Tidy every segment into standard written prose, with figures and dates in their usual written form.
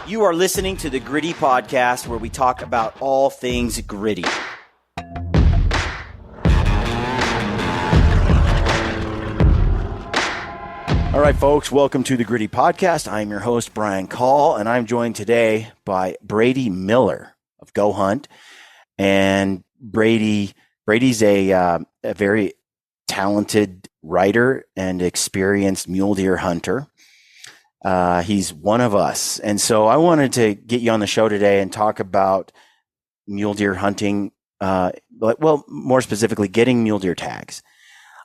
You are listening to the Gritty Podcast, where we talk about all things gritty. All right, folks, welcome to the Gritty Podcast. I'm your host, Brian Call, and I'm joined today by Brady Miller of GOHUNT. And Brady's a very talented writer and experienced mule deer hunter. He's one of us. And so I wanted to get you on the show today and talk about mule deer hunting, more specifically, getting mule deer tags.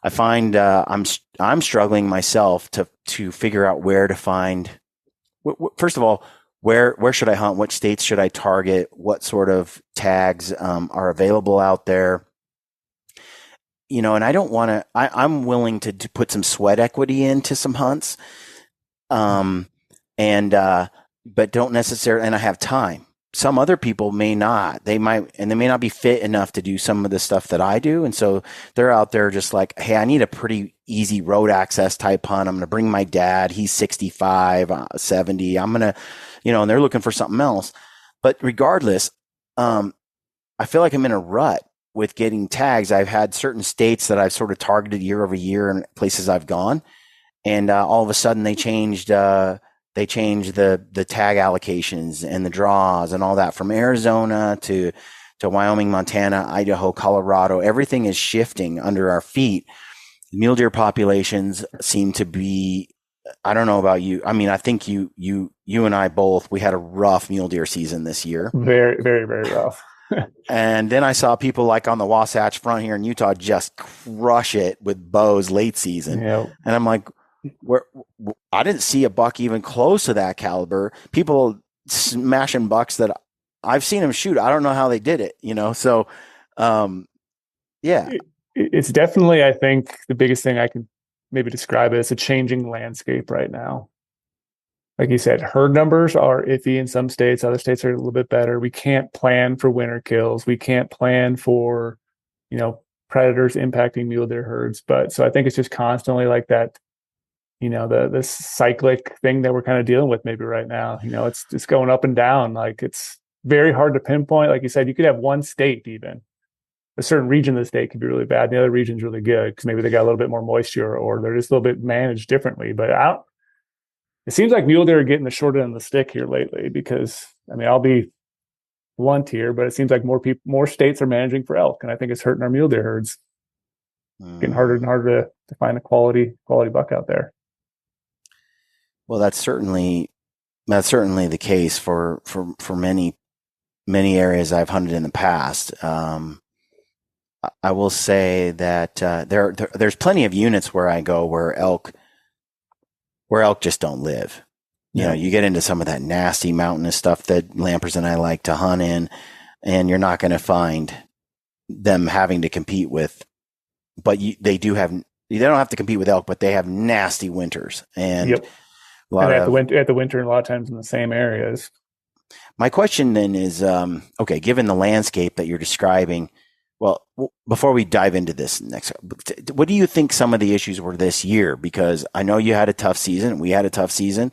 I find I'm struggling myself to figure out where to find. First of all, where should I hunt? What states should I target? What sort of tags are available out there? You know, and I don't want to. I'm willing to put some sweat equity into some hunts, but don't necessarily. And I have time. Some other people may not. They might not be fit enough to do some of the stuff that I do. And so they're out there just like, hey, I need a pretty easy road access type hunt. I'm going to bring my dad. He's 65, 70. I'm going to, and they're looking for something else. But regardless, I feel like I'm in a rut with getting tags. I've had certain states that I've sort of targeted year over year and places I've gone. And all of a sudden they changed the tag allocations and the draws and all that from Arizona to Wyoming, Montana, Idaho, Colorado. Everything is shifting under our feet. Mule deer populations seem to be, I don't know about you. I mean, I think you and I both, we had a rough mule deer season this year. Very, very, very rough. And then I saw people like on the Wasatch Front here in Utah just crush it with bows late season. Yep. And I'm like, I didn't see a buck even close to that caliber. People smashing bucks that I've seen them shoot. I don't know how they did it, So, yeah. It's definitely, I think, the biggest thing I can maybe describe it as a changing landscape right now. Like you said, herd numbers are iffy in some states. Other states are a little bit better. We can't plan for winter kills. We can't plan for, predators impacting mule deer herds. But so I think it's just constantly like that. The cyclic thing that we're kind of dealing with maybe right now, it's just going up and down. Like it's very hard to pinpoint. Like you said, you could have one state, even a certain region of the state could be really bad. The other region's really good because maybe they got a little bit more moisture or they're just a little bit managed differently. But it seems like mule deer are getting the short end of the stick here lately because, I'll be blunt here, but it seems like more states are managing for elk. And I think it's hurting our mule deer herds. Getting harder and harder to find a quality buck out there. Well, that's certainly the case for many areas I've hunted in the past. I will say that there's plenty of units where I go where elk just don't live. You get into some of that nasty mountainous stuff that Lampers and I like to hunt in, and you're not going to find them having to compete with. But they don't have to compete with elk, but they have nasty winters and. Yep. At the winter, and a lot of times in the same areas. My question then is, okay, given the landscape that you're describing, well, before we dive into this next, what do you think some of the issues were this year? Because I know you had a tough season. We had a tough season.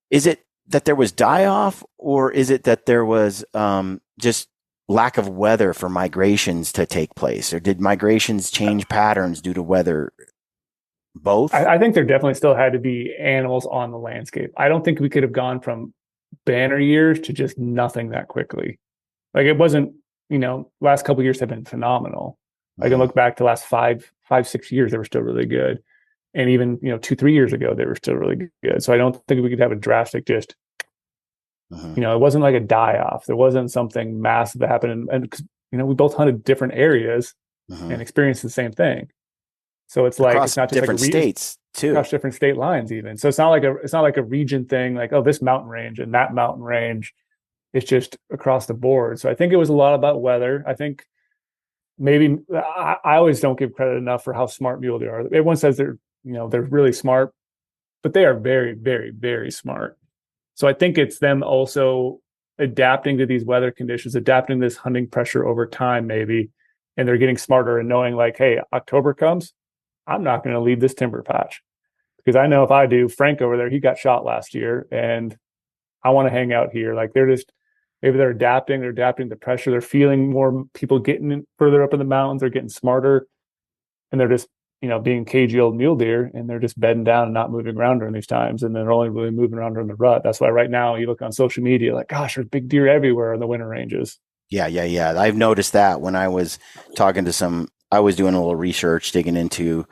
Is it that there was die-off, or is it that there was just lack of weather for migrations to take place? Or did migrations change patterns due to weather? Both? I think there definitely still had to be animals on the landscape. I don't think we could have gone from banner years to just nothing that quickly. Like it wasn't, last couple of years have been phenomenal. I can look back to the last 5-6 years, they were still really good. And even, 2-3 years ago, they were still really good. So I don't think we could have a drastic it wasn't like a die-off. There wasn't something massive that happened. And we both hunted different areas and experienced the same thing. So it's like it's not just different states too, across different state lines even. So it's not like a region thing, like this mountain range and that mountain range. It's just across the board. So I think it was a lot about weather. I think maybe I always don't give credit enough for how smart mule deer are. Everyone says they're really smart, but they are very, very, very smart. So I think it's them also adapting to these weather conditions, adapting to this hunting pressure over time, maybe, and they're getting smarter and knowing like, hey, October comes. I'm not going to leave this timber patch because I know if I do, Frank over there, he got shot last year and I want to hang out here. Like maybe they're adapting to pressure. They're feeling more people getting further up in the mountains. They're getting smarter, and they're just, being cagey old mule deer, and they're just bedding down and not moving around during these times. And they're only really moving around during the rut. That's why right now you look on social media, like, gosh, there's big deer everywhere in the winter ranges. Yeah. I've noticed that when I was talking to I was doing a little research, digging into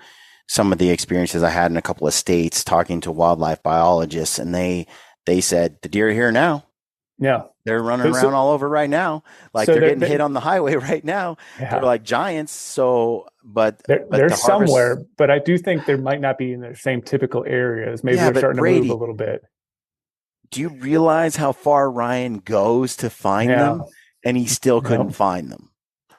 some of the experiences I had in a couple of states, talking to wildlife biologists, and they said the deer are here now. Yeah. They're running around all over right now. Like they're getting hit on the highway right now. Yeah. They're like giants. So, but they're somewhere, but I do think they might not be in their same typical areas. Maybe they're starting to move a little bit. Do you realize how far Ryan goes to find them? And he still couldn't find them.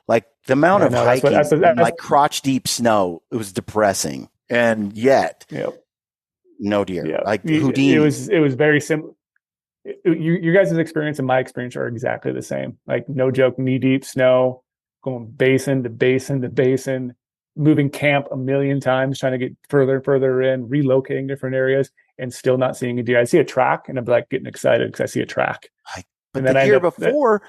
Like the amount of hiking, like crotch deep snow, it was depressing. And yet, no deer. Yeah. Like Houdini. It was very similar. You guys' experience and my experience are exactly the same. Like, no joke, knee deep snow, going basin to basin to basin, moving camp a million times, trying to get further and further in, relocating different areas, and still not seeing a deer. I see a track, and I'm like getting excited because I see a track. But the year before,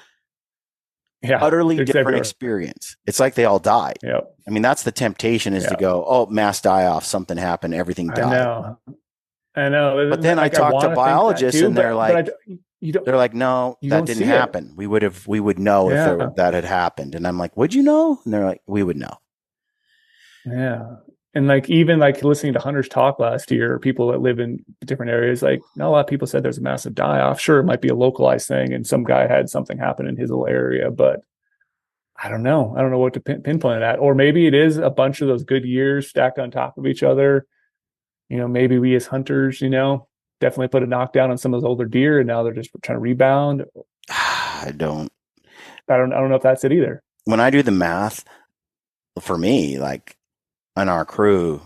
utterly different experience. It's like they all died. Yeah. I mean, that's the temptation is to go, oh, mass die off, something happened, everything died. I know. But then I talked to biologists and they're like, they're like, no, that didn't happen. We would know if that had happened. And I'm like, would you know? And they're like, we would know. Yeah. And like, even like listening to hunters talk last year, people that live in different areas, like not a lot of people said there's a massive die off. Sure, it might be a localized thing and some guy had something happen in his little area, but I don't know. I don't know what to pinpoint it at. Or maybe it is a bunch of those good years stacked on top of each other. Maybe we as hunters, definitely put a knockdown on some of those older deer, and now they're just trying to rebound. I don't know if that's it either. When I do the math, for me, like on our crew,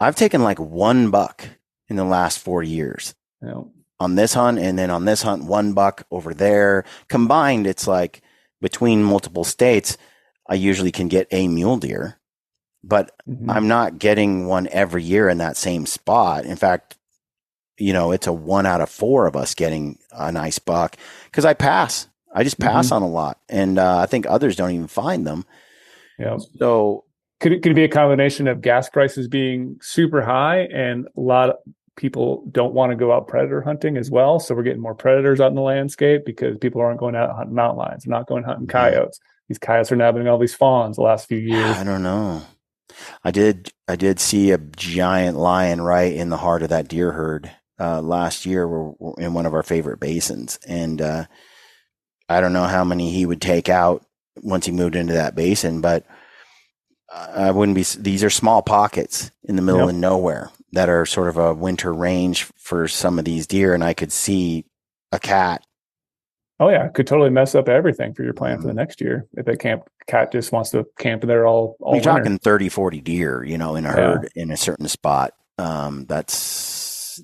I've taken like one buck in the last 4 years on this hunt, and then on this hunt, one buck over there. Combined, it's like between multiple states, I usually can get a mule deer. But I'm not getting one every year in that same spot. In fact, it's a 1 out of 4 of us getting a nice buck because I pass. I just pass on a lot. And I think others don't even find them. Yeah. So could it be a combination of gas prices being super high and a lot of people don't want to go out predator hunting as well? So we're getting more predators out in the landscape because people aren't going out hunting mountain lions. They're not going hunting coyotes. These coyotes are nabbing all these fawns the last few years. I don't know. I did see a giant lion right in the heart of that deer herd last year. We're in one of our favorite basins, and I don't know how many he would take out once he moved into that basin, but I wouldn't be. These are small pockets in the middle of nowhere that are sort of a winter range for some of these deer, and I could see a cat. Oh yeah, it could totally mess up everything for your plan for the next year. If a cat just wants to camp there all You're talking 30, 40 deer, in a herd in a certain spot. That's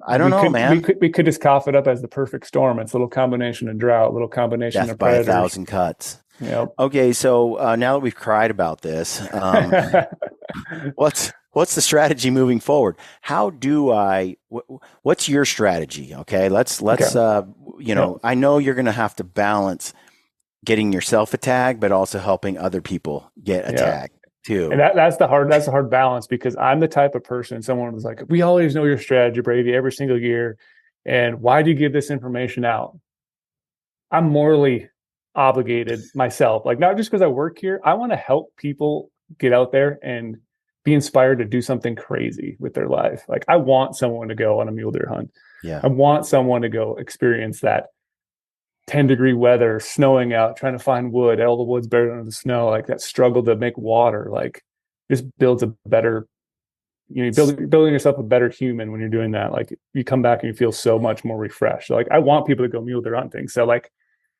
I don't know, man. We could just cough it up as the perfect storm. It's a little combination of drought, a little combination Death of by predators. 1,000 cuts. Yep. Okay, so now that we've cried about this, what's the strategy moving forward? How do what's your strategy? Okay, let's I know you're going to have to balance getting yourself a tag, but also helping other people get a tag too. And that's the hard balance, because I'm the type of person, someone was like, we always know your strategy, Brady, every single year. And why do you give this information out? I'm morally obligated myself, like not just because I work here. I want to help people get out there and be inspired to do something crazy with their life. Like I want someone to go on a mule deer hunt. Yeah. I want someone to go experience that 10-degree weather, snowing out, trying to find wood, all the wood's buried under the snow, like that struggle to make water, like just builds a better, building yourself a better human when you're doing that. Like you come back and you feel so much more refreshed. So, like I want people to go mule deer hunting. So like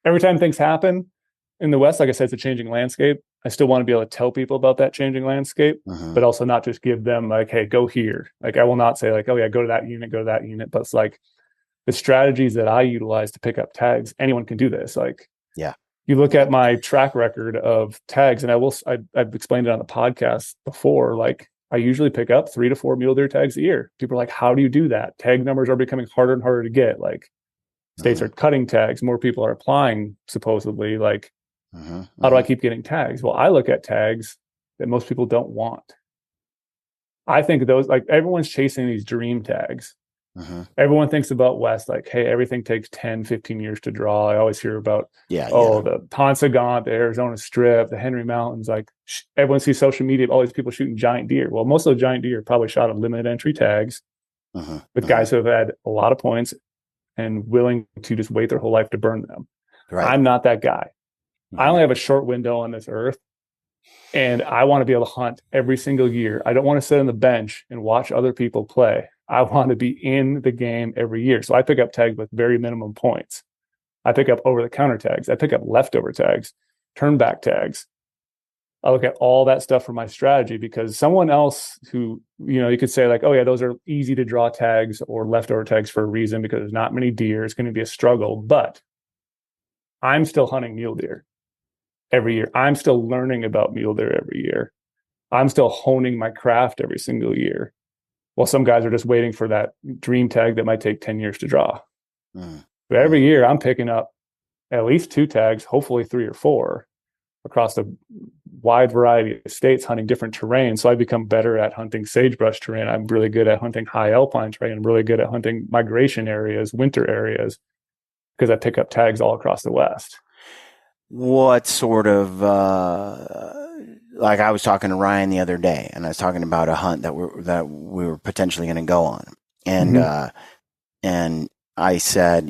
every time things happen in the West, like I said, it's a changing landscape. I still want to be able to tell people about that changing landscape, but also not just give them like, hey, go here. Like I will not say like, oh yeah, go to that unit. But it's like the strategies that I utilize to pick up tags, anyone can do this. Like, you look at my track record of tags, and I've explained it on the podcast before. Like I usually pick up 3 to 4 mule deer tags a year. People are like, how do you do that? Tag numbers are becoming harder and harder to get. Like states are cutting tags, more people are applying supposedly. Like, how do I keep getting tags? Well, I look at tags that most people don't want. I think those, like, everyone's chasing these dream tags. Everyone thinks about West like, hey, everything takes 10, 15 years to draw. I always hear about, the Tonsagant, the Arizona Strip, the Henry Mountains. Like, everyone sees social media of all these people shooting giant deer. Well, most of those giant deer probably shot at limited entry tags with guys who have had a lot of points and willing to just wait their whole life to burn them. Right. I'm not that guy. I only have a short window on this earth, and I want to be able to hunt every single year. I don't want to sit on the bench and watch other people play. I want to be in the game every year. So I pick up tags with very minimum points. I pick up over-the-counter tags. I pick up leftover tags, turn-back tags. I look at all that stuff for my strategy, because someone else who, you could say like, oh yeah, those are easy to draw tags or leftover tags for a reason because there's not many deer. It's going to be a struggle. But I'm still hunting mule deer every year. I'm still learning about mule deer every year. I'm still honing my craft every single year. Well, some guys are just waiting for that dream tag that might take 10 years to draw. But every year I'm picking up at least 2 tags, hopefully 3 or 4, across a wide variety of states, hunting different terrain. So I become better at hunting sagebrush terrain. I'm really good at hunting high alpine terrain. I'm really good at hunting migration areas, winter areas, because I pick up tags all across the West. What sort of, like I was talking to Ryan the other day, and I was talking about a hunt that we were potentially going to go on. And, and I said,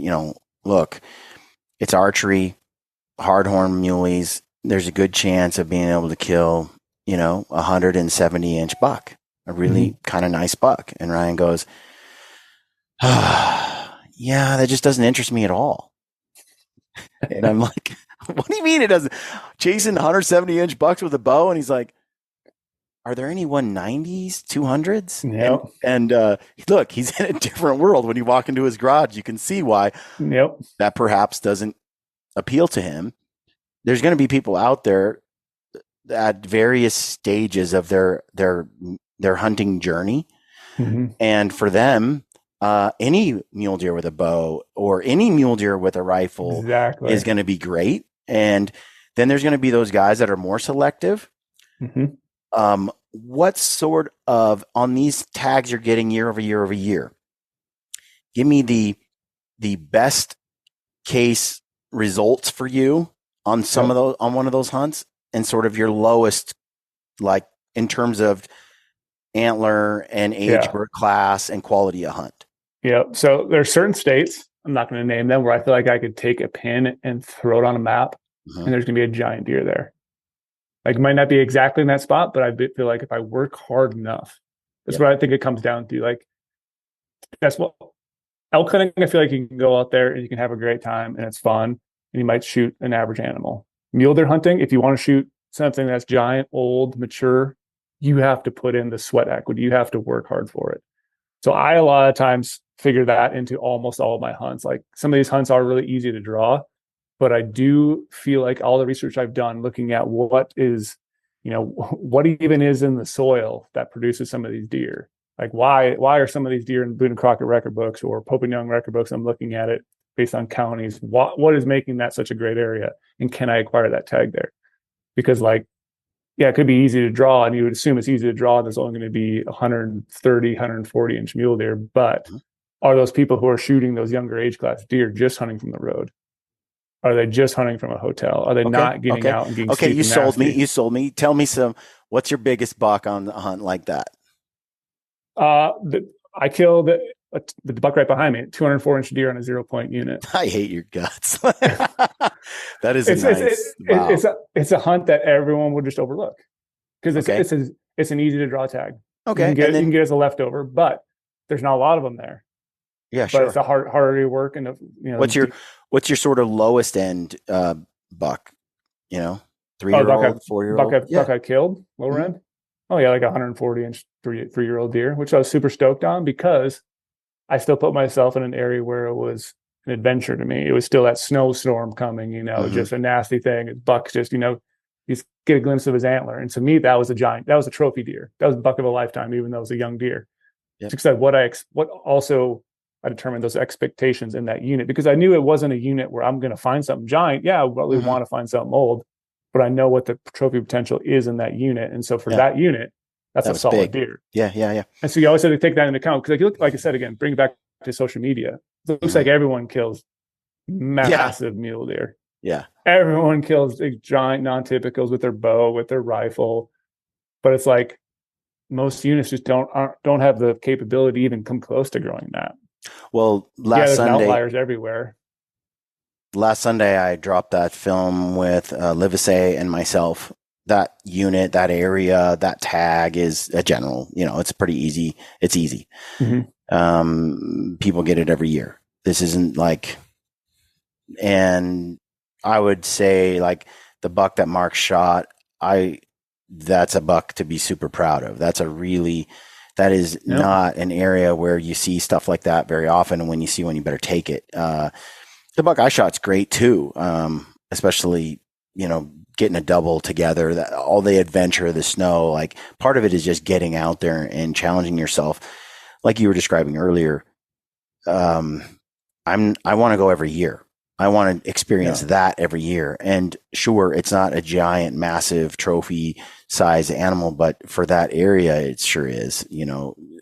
look, it's archery, hardhorn muleys. There's a good chance of being able to kill, 170-inch buck, a really kind of nice buck. And Ryan goes, yeah, that just doesn't interest me at all. And I'm like, what do you mean it doesn't? Chasing 170-inch bucks with a bow? And he's like, are there any 190s, 200s? Yep. And look, he's in a different world. When you walk into his garage, you can see why that perhaps doesn't appeal to him. There's going to be people out there at various stages of their hunting journey. And for them, any mule deer with a bow or any mule deer with a rifle is going to be great. And then there's going to be those guys that are more selective. What sort of, on these tags you're getting year over year over year, give me the best case results for you on some of those, on one of those hunts, and sort of your lowest, like in terms of antler and age class and quality of hunt. So there's certain states, I'm not going to name them, where I feel like I could take a pin and throw it on a map and there's going to be a giant deer there. Like, it might not be exactly in that spot, but I feel like if I work hard enough, that's what I think it comes down to. Like, that's what elk hunting, I feel like you can go out there and you can have a great time and it's fun and you might shoot an average animal. Mule deer hunting, if you want to shoot something that's giant, old, mature, you have to put in the sweat equity. You have to work hard for it. So I, a lot of times, figure that into almost all of my hunts. Like, some of these hunts are really easy to draw, but I do feel like all the research I've done looking at what is, what even is in the soil that produces some of these deer. Like, why are some of these deer in Boone and Crockett record books or Pope and Young record books? I'm looking at it based on counties. What is making that such a great area? And can I acquire that tag there? Because, like, it could be easy to draw, and you would assume it's easy to draw. There's only going to be 130, 140-inch mule deer. But are those people who are shooting those younger age class deer just hunting from the road? Are they just hunting from a hotel? Are they not getting out and getting you sold me. You sold me. Tell me what's your biggest buck on the hunt like that? I killed the buck right behind me, 204-inch deer on a 0-point unit. I hate your guts. That is nice. It's a hunt that everyone would just overlook because it's an easy to draw tag. Okay, you can get as a leftover, but there's not a lot of them there. Yeah, sure. But it's a harder to work. And what's your sort of lowest end buck? 3-year-old, 4-year-old buck I killed lower end. Oh yeah, like a 140-inch 3-year-old deer, which I was super stoked on because I still put myself in an area where it was an adventure to me. It was still that snowstorm coming, just a nasty thing. Bucks just, he's get a glimpse of his antler. And to me, that was a trophy deer. That was a buck of a lifetime, even though it was a young deer. Yep. Because I determined those expectations in that unit, because I knew it wasn't a unit where I'm going to find something giant. Yeah, I really want to find something old, but I know what the trophy potential is in that unit. And so for that unit, that's a solid deer. Yeah. And so you always have to take that into account, because like I said, again, bring it back to social media. It looks like everyone kills massive mule deer. Yeah. Everyone kills big, giant non-typicals with their bow, with their rifle. But it's like most units just don't have the capability to even come close to growing that. Well, there's outliers everywhere. Last Sunday, I dropped that film with Livesey and myself. That unit, that area, that tag is a general. It's pretty easy. It's easy. People get it every year. This isn't like, and I would say like the buck that Mark shot, that's a buck to be super proud of. That is not an area where you see stuff like that very often. And when you see one, you better take it. The buck I shot's great too. Especially, getting a double together, all the adventure of the snow, like part of it is just getting out there and challenging yourself. Like you were describing earlier. I want to go every year. I want to experience that every year. And sure, it's not a giant, massive trophy size animal, but for that area, it sure is,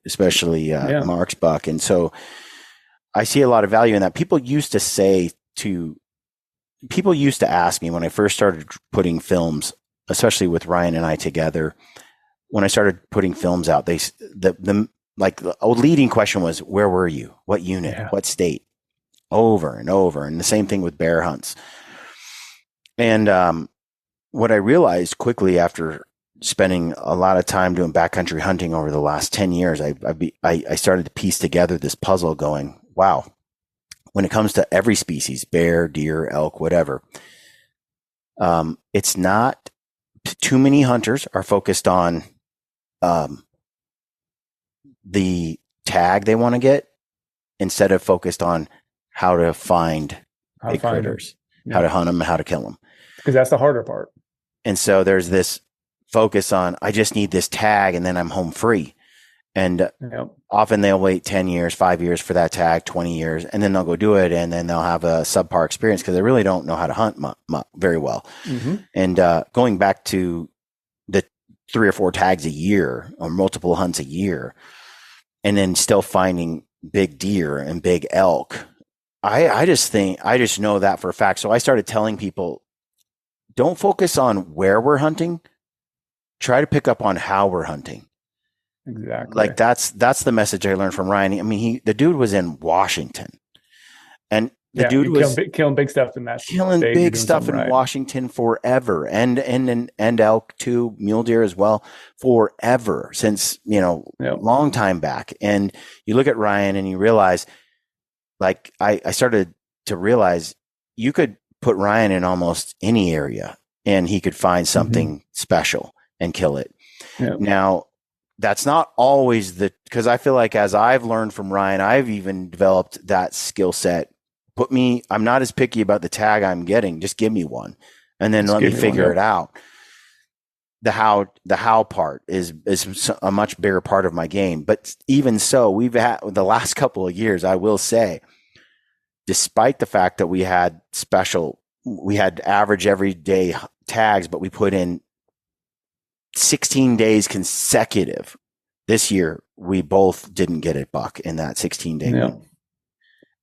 especially Mark's buck. And so I see a lot of value in that. People used to ask me when I first started putting films, especially with Ryan and I together, when I started putting films out, the leading question was, where were you? What unit? What state? Over and over. And the same thing with bear hunts. And what I realized quickly after spending a lot of time doing backcountry hunting over the last 10 years, I started to piece together this puzzle going, wow, when it comes to every species, bear, deer, elk, whatever, it's not too many hunters are focused on the tag they want to get instead of focused on how to find big critters, how to hunt them, how to kill them. Because that's the harder part. And so there's this focus on, I just need this tag and then I'm home free. And often they'll wait 10 years, 5 years for that tag, 20 years, and then they'll go do it. And then they'll have a subpar experience because they really don't know how to hunt very well. And going back to the 3 or 4 tags a year or multiple hunts a year, and then still finding big deer and big elk, I just know that for a fact. So I started telling people, don't focus on where we're hunting. Try to pick up on how we're hunting. Exactly. Like that's the message I learned from Ryan. I mean, the dude was in Washington, and the dude was killing big stuff in that. Killing big stuff in Washington forever, and elk too, mule deer as well, forever, since long time back. And you look at Ryan and you realize, like I started to realize, you could put Ryan in almost any area and he could find something special and kill it. Now, that's not always because I feel like as I've learned from Ryan, I've even developed that skill set. I'm not as picky about the tag I'm getting. Just give me one and then let me figure it out. The how part is a much bigger part of my game. But even so, we've had the last couple of years, I will say, despite the fact that we had average everyday tags, but we put in 16 days consecutive. This year, we both didn't get a buck in that 16-day window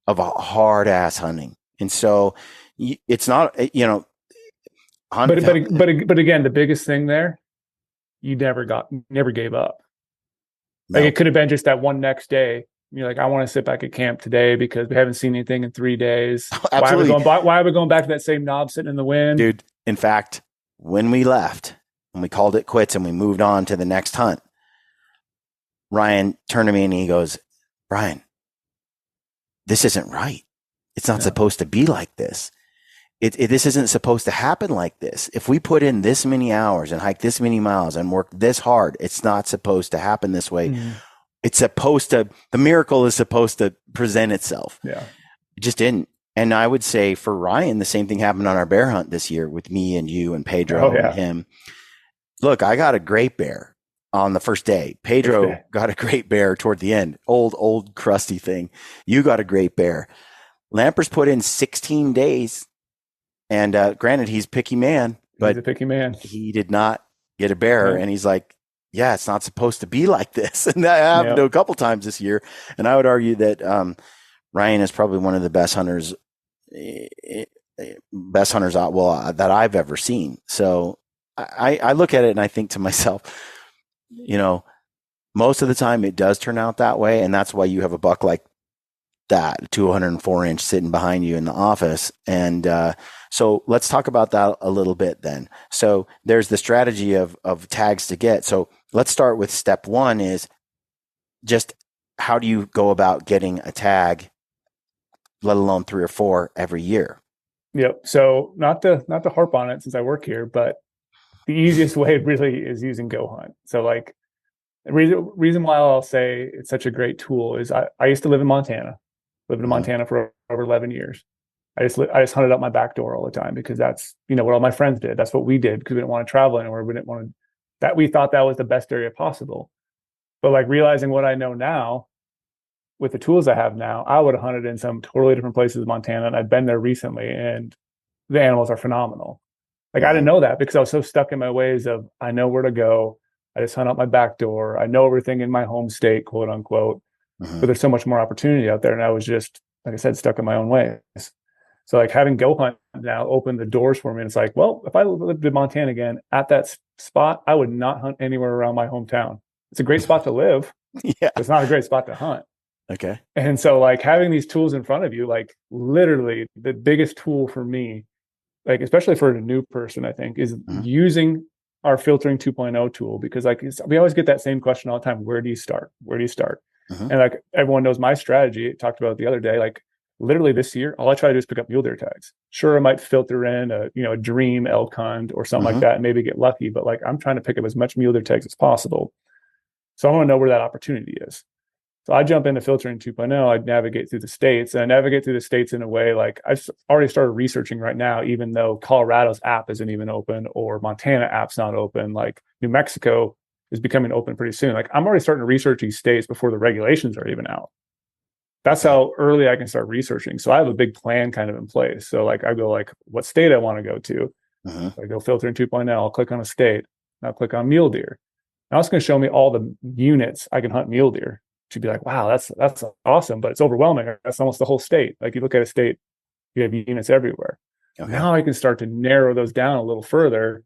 of a hard ass hunting. And so it's not, but again, the biggest thing there, you never gave up. No. Like it could have been just that one next day. You're like, I want to sit back at camp today because we haven't seen anything in 3 days. Absolutely. Why are we going back to that same knob sitting in the wind? Dude, in fact, when we left and we called it quits and we moved on to the next hunt, Ryan turned to me and he goes, Brian, this isn't right. It's not supposed to be like this. This isn't supposed to happen like this. If we put in this many hours and hike this many miles and work this hard, it's not supposed to happen this way. It's supposed to, the miracle is supposed to present itself. Yeah. It just didn't. And I would say for Ryan, the same thing happened on our bear hunt this year with me and you and Pedro and him. Look, I got a great bear on the first day. Pedro got a great bear toward the end. Old crusty thing. You got a great bear. Lampers put in 16 days. And granted, he's a picky man, but he did not get a bear. And he's like, yeah, it's not supposed to be like this. And that happened a couple times this year. And I would argue that Ryan is probably one of the best hunters that I've ever seen. So I look at it and I think to myself, most of the time it does turn out that way. And that's why you have a buck like that 204-inch sitting behind you in the office. And so let's talk about that a little bit then. So there's the strategy of tags to get. So let's start with step one is just how do you go about getting a tag, let alone 3 or 4 every year? Yep. So not to harp on it since I work here, but the easiest way really is using GOHUNT. So like the reason why I'll say it's such a great tool is I used to live in Montana. Lived in Montana for over 11 years. I just hunted out my back door all the time because that's, what all my friends did. That's what we did because we didn't want to travel anywhere. We thought that was the best area possible. But like realizing what I know now with the tools I have now, I would have hunted in some totally different places in Montana. And I've been there recently and the animals are phenomenal. Like I didn't know that because I was so stuck in my ways of, I know where to go. I just hunt out my back door. I know everything in my home state, quote unquote. But there's so much more opportunity out there. And I was just, like I said, stuck in my own ways. So like having GOHUNT now opened the doors for me. And it's like, well, if I lived in Montana again at that spot, I would not hunt anywhere around my hometown. It's a great spot to live. Yeah. It's not a great spot to hunt. Okay. And so like having these tools in front of you, like literally the biggest tool for me, like especially for a new person, I think, is using our filtering 2.0 tool, because like we always get that same question all the time. Where do you start? Where do you start? And like everyone knows my strategy. I talked about it the other day. Like literally this year, all I try to do is pick up mule deer tags. Sure, I might filter in a dream elk hunt or something like that, and maybe get lucky. But like I'm trying to pick up as much mule deer tags as possible. So I want to know where that opportunity is. So I jump into filtering 2.0. I navigate through the states, and I navigate through the states in a way like I've already started researching right now, even though Colorado's app isn't even open or Montana app's not open. Like New Mexico is becoming open pretty soon. Like I'm already starting to research these states before the regulations are even out. That's how early I can start researching. So I have a big plan kind of in place. So like I go like what state I want to go to. So I go filter in 2.0. I'll click on a state. I'll click on mule deer. Now it's going to show me all the units I can hunt mule deer. You'd be like, wow, that's awesome, but it's overwhelming. That's almost the whole state. Like you look at a state, you have units everywhere. Now I can start to narrow those down a little further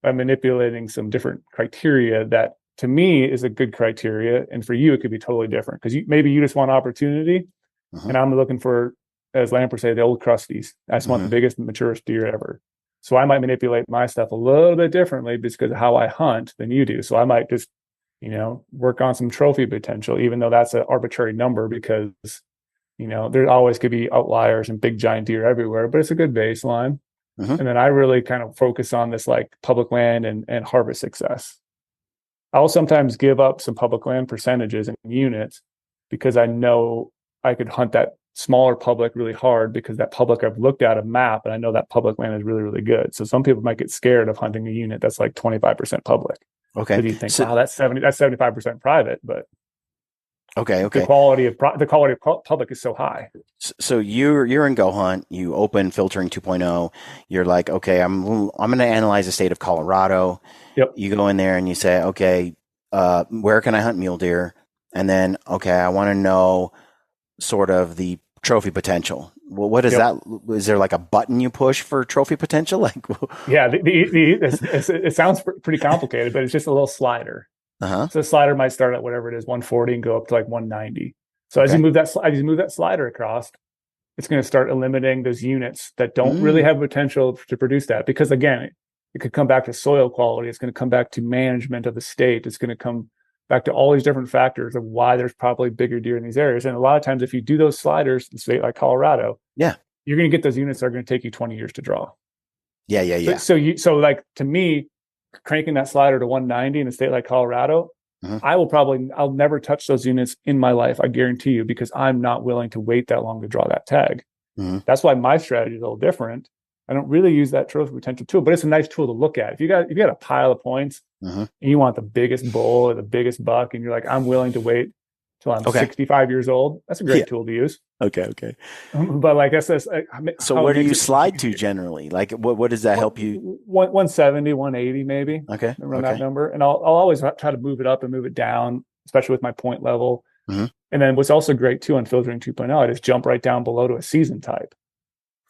by manipulating some different criteria that to me is a good criteria. And for you, it could be totally different because maybe you just want opportunity. And I'm looking for, as Lamper say, the old crusties. I just want the biggest and maturest deer ever. So I might manipulate my stuff a little bit differently because of how I hunt than you do. So I might just, work on some trophy potential, even though that's an arbitrary number because, there always could be outliers and big giant deer everywhere, but it's a good baseline. And then I really kind of focus on this like public land and harvest success. I'll sometimes give up some public land percentages and units because I know I could hunt that smaller public really hard because that public I've looked at a map and I know that public land is really, really good. So some people might get scared of hunting a unit that's like 25% public. Okay. So you think, wow, that's 75% private, but okay. The quality of public is so high. So you're in GOHUNT. You open filtering 2.0. You're like, okay, I'm going to analyze the state of Colorado. Yep. You go in there and you say, okay, where can I hunt mule deer? And then, okay, I want to know sort of the trophy potential. Well, what is that? Is there like a button you push for trophy potential? Like, yeah, it sounds pretty complicated, but it's just a little slider. So the slider might start at whatever it is, 140 and go up to like 190. So as you move that slider across, it's going to start eliminating those units that don't really have potential to produce that. Because again, it could come back to soil quality. It's going to come back to management of the state. It's going to come back to all these different factors of why there's probably bigger deer in these areas. And a lot of times, if you do those sliders in a state like Colorado, you're going to get those units that are going to take you 20 years to draw. Yeah. So like to me, cranking that slider to 190 in a state like Colorado, I'll never touch those units in my life. I guarantee you, because I'm not willing to wait that long to draw that tag. That's why my strategy is a little different. I don't really use that trophy potential tool, but it's a nice tool to look at. If you got a pile of points and you want the biggest bull or the biggest buck, and you're like, I'm willing to wait till I'm 65 years old, that's a great tool to use. Okay. But like that's so where do you slide to generally? Like what does that help you? 170, 180 maybe. Okay. Around that number. And I'll always try to move it up and move it down, especially with my point level. And then what's also great too on filtering 2.0, I just jump right down below to a season type.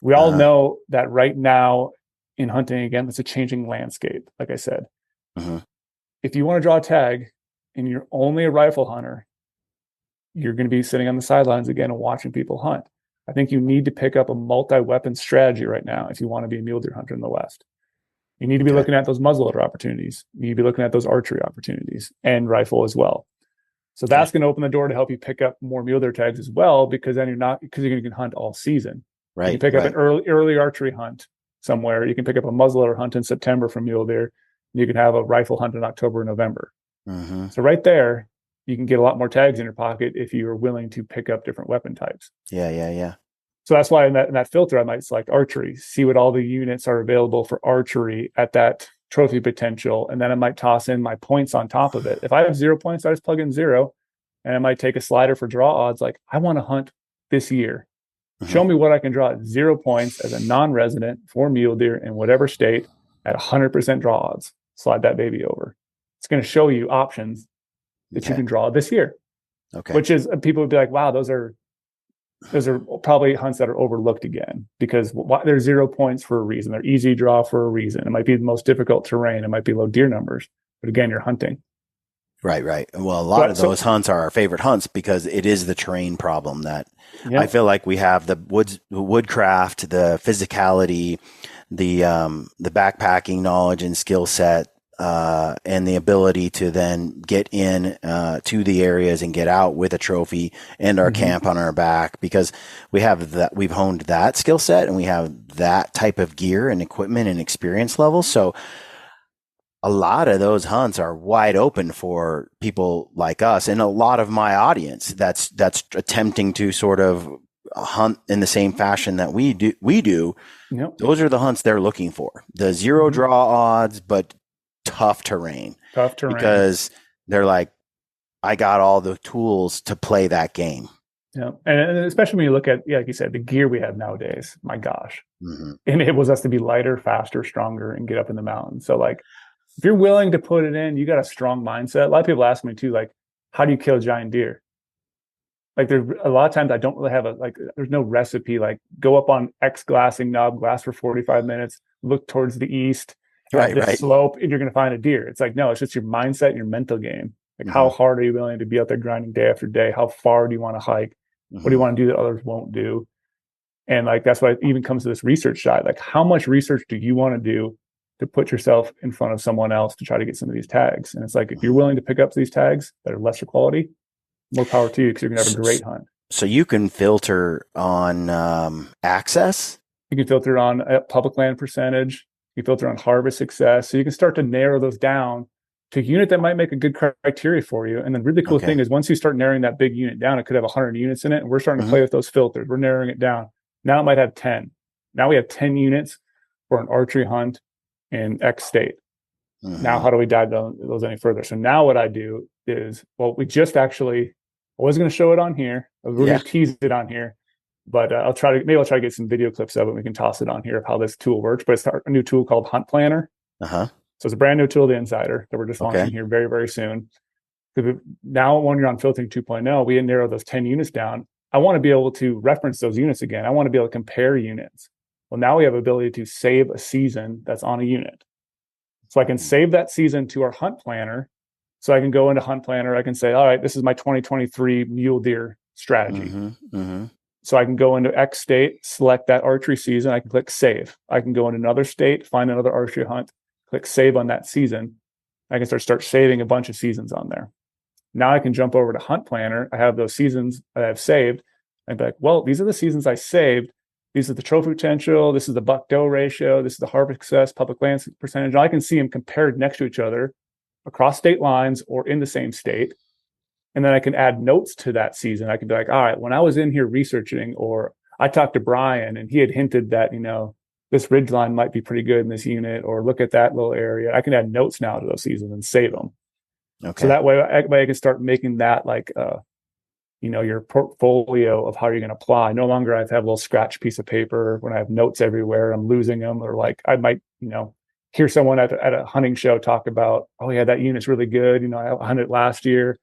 We all know that right now in hunting, again, it's a changing landscape, like I said. If you want to draw a tag and you're only a rifle hunter, you're going to be sitting on the sidelines again and watching people hunt. I think you need to pick up a multi-weapon strategy right now if you want to be a mule deer hunter in the West. You need to be looking at those muzzleloader opportunities. You need to be looking at those archery opportunities and rifle as well. So that's going to open the door to help you pick up more mule deer tags as well, because then you're going to hunt all season. Right. You can pick up an early archery hunt somewhere. You can pick up a muzzleloader hunt in September for mule deer. You can have a rifle hunt in October and November. So right there, you can get a lot more tags in your pocket if you are willing to pick up different weapon types. Yeah. So that's why in that filter, I might select archery, see what all the units are available for archery at that trophy potential. And then I might toss in my points on top of it. If I have 0 points, I just plug in 0. And I might take a slider for draw odds. Like, I want to hunt this year. Show me what I can draw at 0 points as a non-resident for mule deer in whatever state at 100% draw odds. Slide that baby over. It's going to show you options that you can draw this year. Which is, people would be like, wow, those are probably hunts that are overlooked again, because they're 0 points for a reason. They're easy to draw for a reason. It might be the most difficult terrain. It might be low deer numbers, but again, you're hunting. Right. Well, a lot of those hunts are our favorite hunts because it is the terrain problem that I feel like we have: the woodcraft, the physicality, the backpacking knowledge and skill set, and the ability to then get in to the areas and get out with a trophy and our camp on our back, because we've honed that skill set and we have that type of gear and equipment and experience level. So a lot of those hunts are wide open for people like us and a lot of my audience that's attempting to sort of hunt in the same fashion that we do. Those are the hunts they're looking for. The 0 draw odds, but tough terrain. Because they're like, I got all the tools to play that game. Yeah. And especially when you look at, like you said, the gear we have nowadays, my gosh, enables us to be lighter, faster, stronger, and get up in the mountains. So like, if you're willing to put it in, you got a strong mindset. A lot of people ask me too, like, how do you kill a giant deer? Like, there's a lot of times I don't really have there's no recipe, like go up on X glassing knob, glass for 45 minutes, look towards the east, this slope, and you're going to find a deer. It's like, no, it's just your mindset and your mental game. Like, how hard are you willing to be out there grinding day after day? How far do you want to hike? What do you want to do that others won't do? And like, that's why it even comes to this research side. Like, how much research do you want to do to put yourself in front of someone else to try to get some of these tags? And it's like, if you're willing to pick up these tags that are lesser quality, more power to you, because you're going to have a great hunt. So you can filter on access? You can filter on public land percentage. You can filter on harvest success. So you can start to narrow those down to a unit that might make a good criteria for you. And the really cool thing is, once you start narrowing that big unit down, it could have 100 units in it. And we're starting to play with those filters. We're narrowing it down. Now it might have 10. Now we have 10 units for an archery hunt in X state. Now, how do we dive down those any further? So now what I do is, we just actually, I was going to show it on here. We're going to tease it on here, but I'll try to get some video clips of it. We can toss it on here of how this tool works. But it's a new tool called Hunt Planner. So it's a brand new tool, the Insider, that we're just launching here very, very soon. Now, when you're on filtering 2.0, we narrow those 10 units down. I want to be able to reference those units again. I want to be able to compare units. Well, now we have the ability to save a season that's on a unit. So I can save that season to our Hunt Planner. So I can go into Hunt Planner. I can say, all right, this is my 2023 mule deer strategy. So I can go into X state, select that archery season. I can click save. I can go into another state, find another archery hunt, click save on that season. I can start saving a bunch of seasons on there. Now I can jump over to Hunt Planner. I have those seasons that I've saved. I'd be like, well, these are the seasons I saved. These are the trophy potential. This is the buck-doe ratio. This is the harvest success, public land percentage. And I can see them compared next to each other across state lines or in the same state. And then I can add notes to that season. I can be like, all right, when I was in here researching, or I talked to Brian and he had hinted that, this ridgeline might be pretty good in this unit, or look at that little area. I can add notes now to those seasons and save them. Okay. So that way I can start making that like, your portfolio of how you're going to apply. No longer I have a little scratch piece of paper when I have notes everywhere, I'm losing them, or like I might, hear someone at a hunting show talk about, oh yeah, that unit's really good. I hunted last year.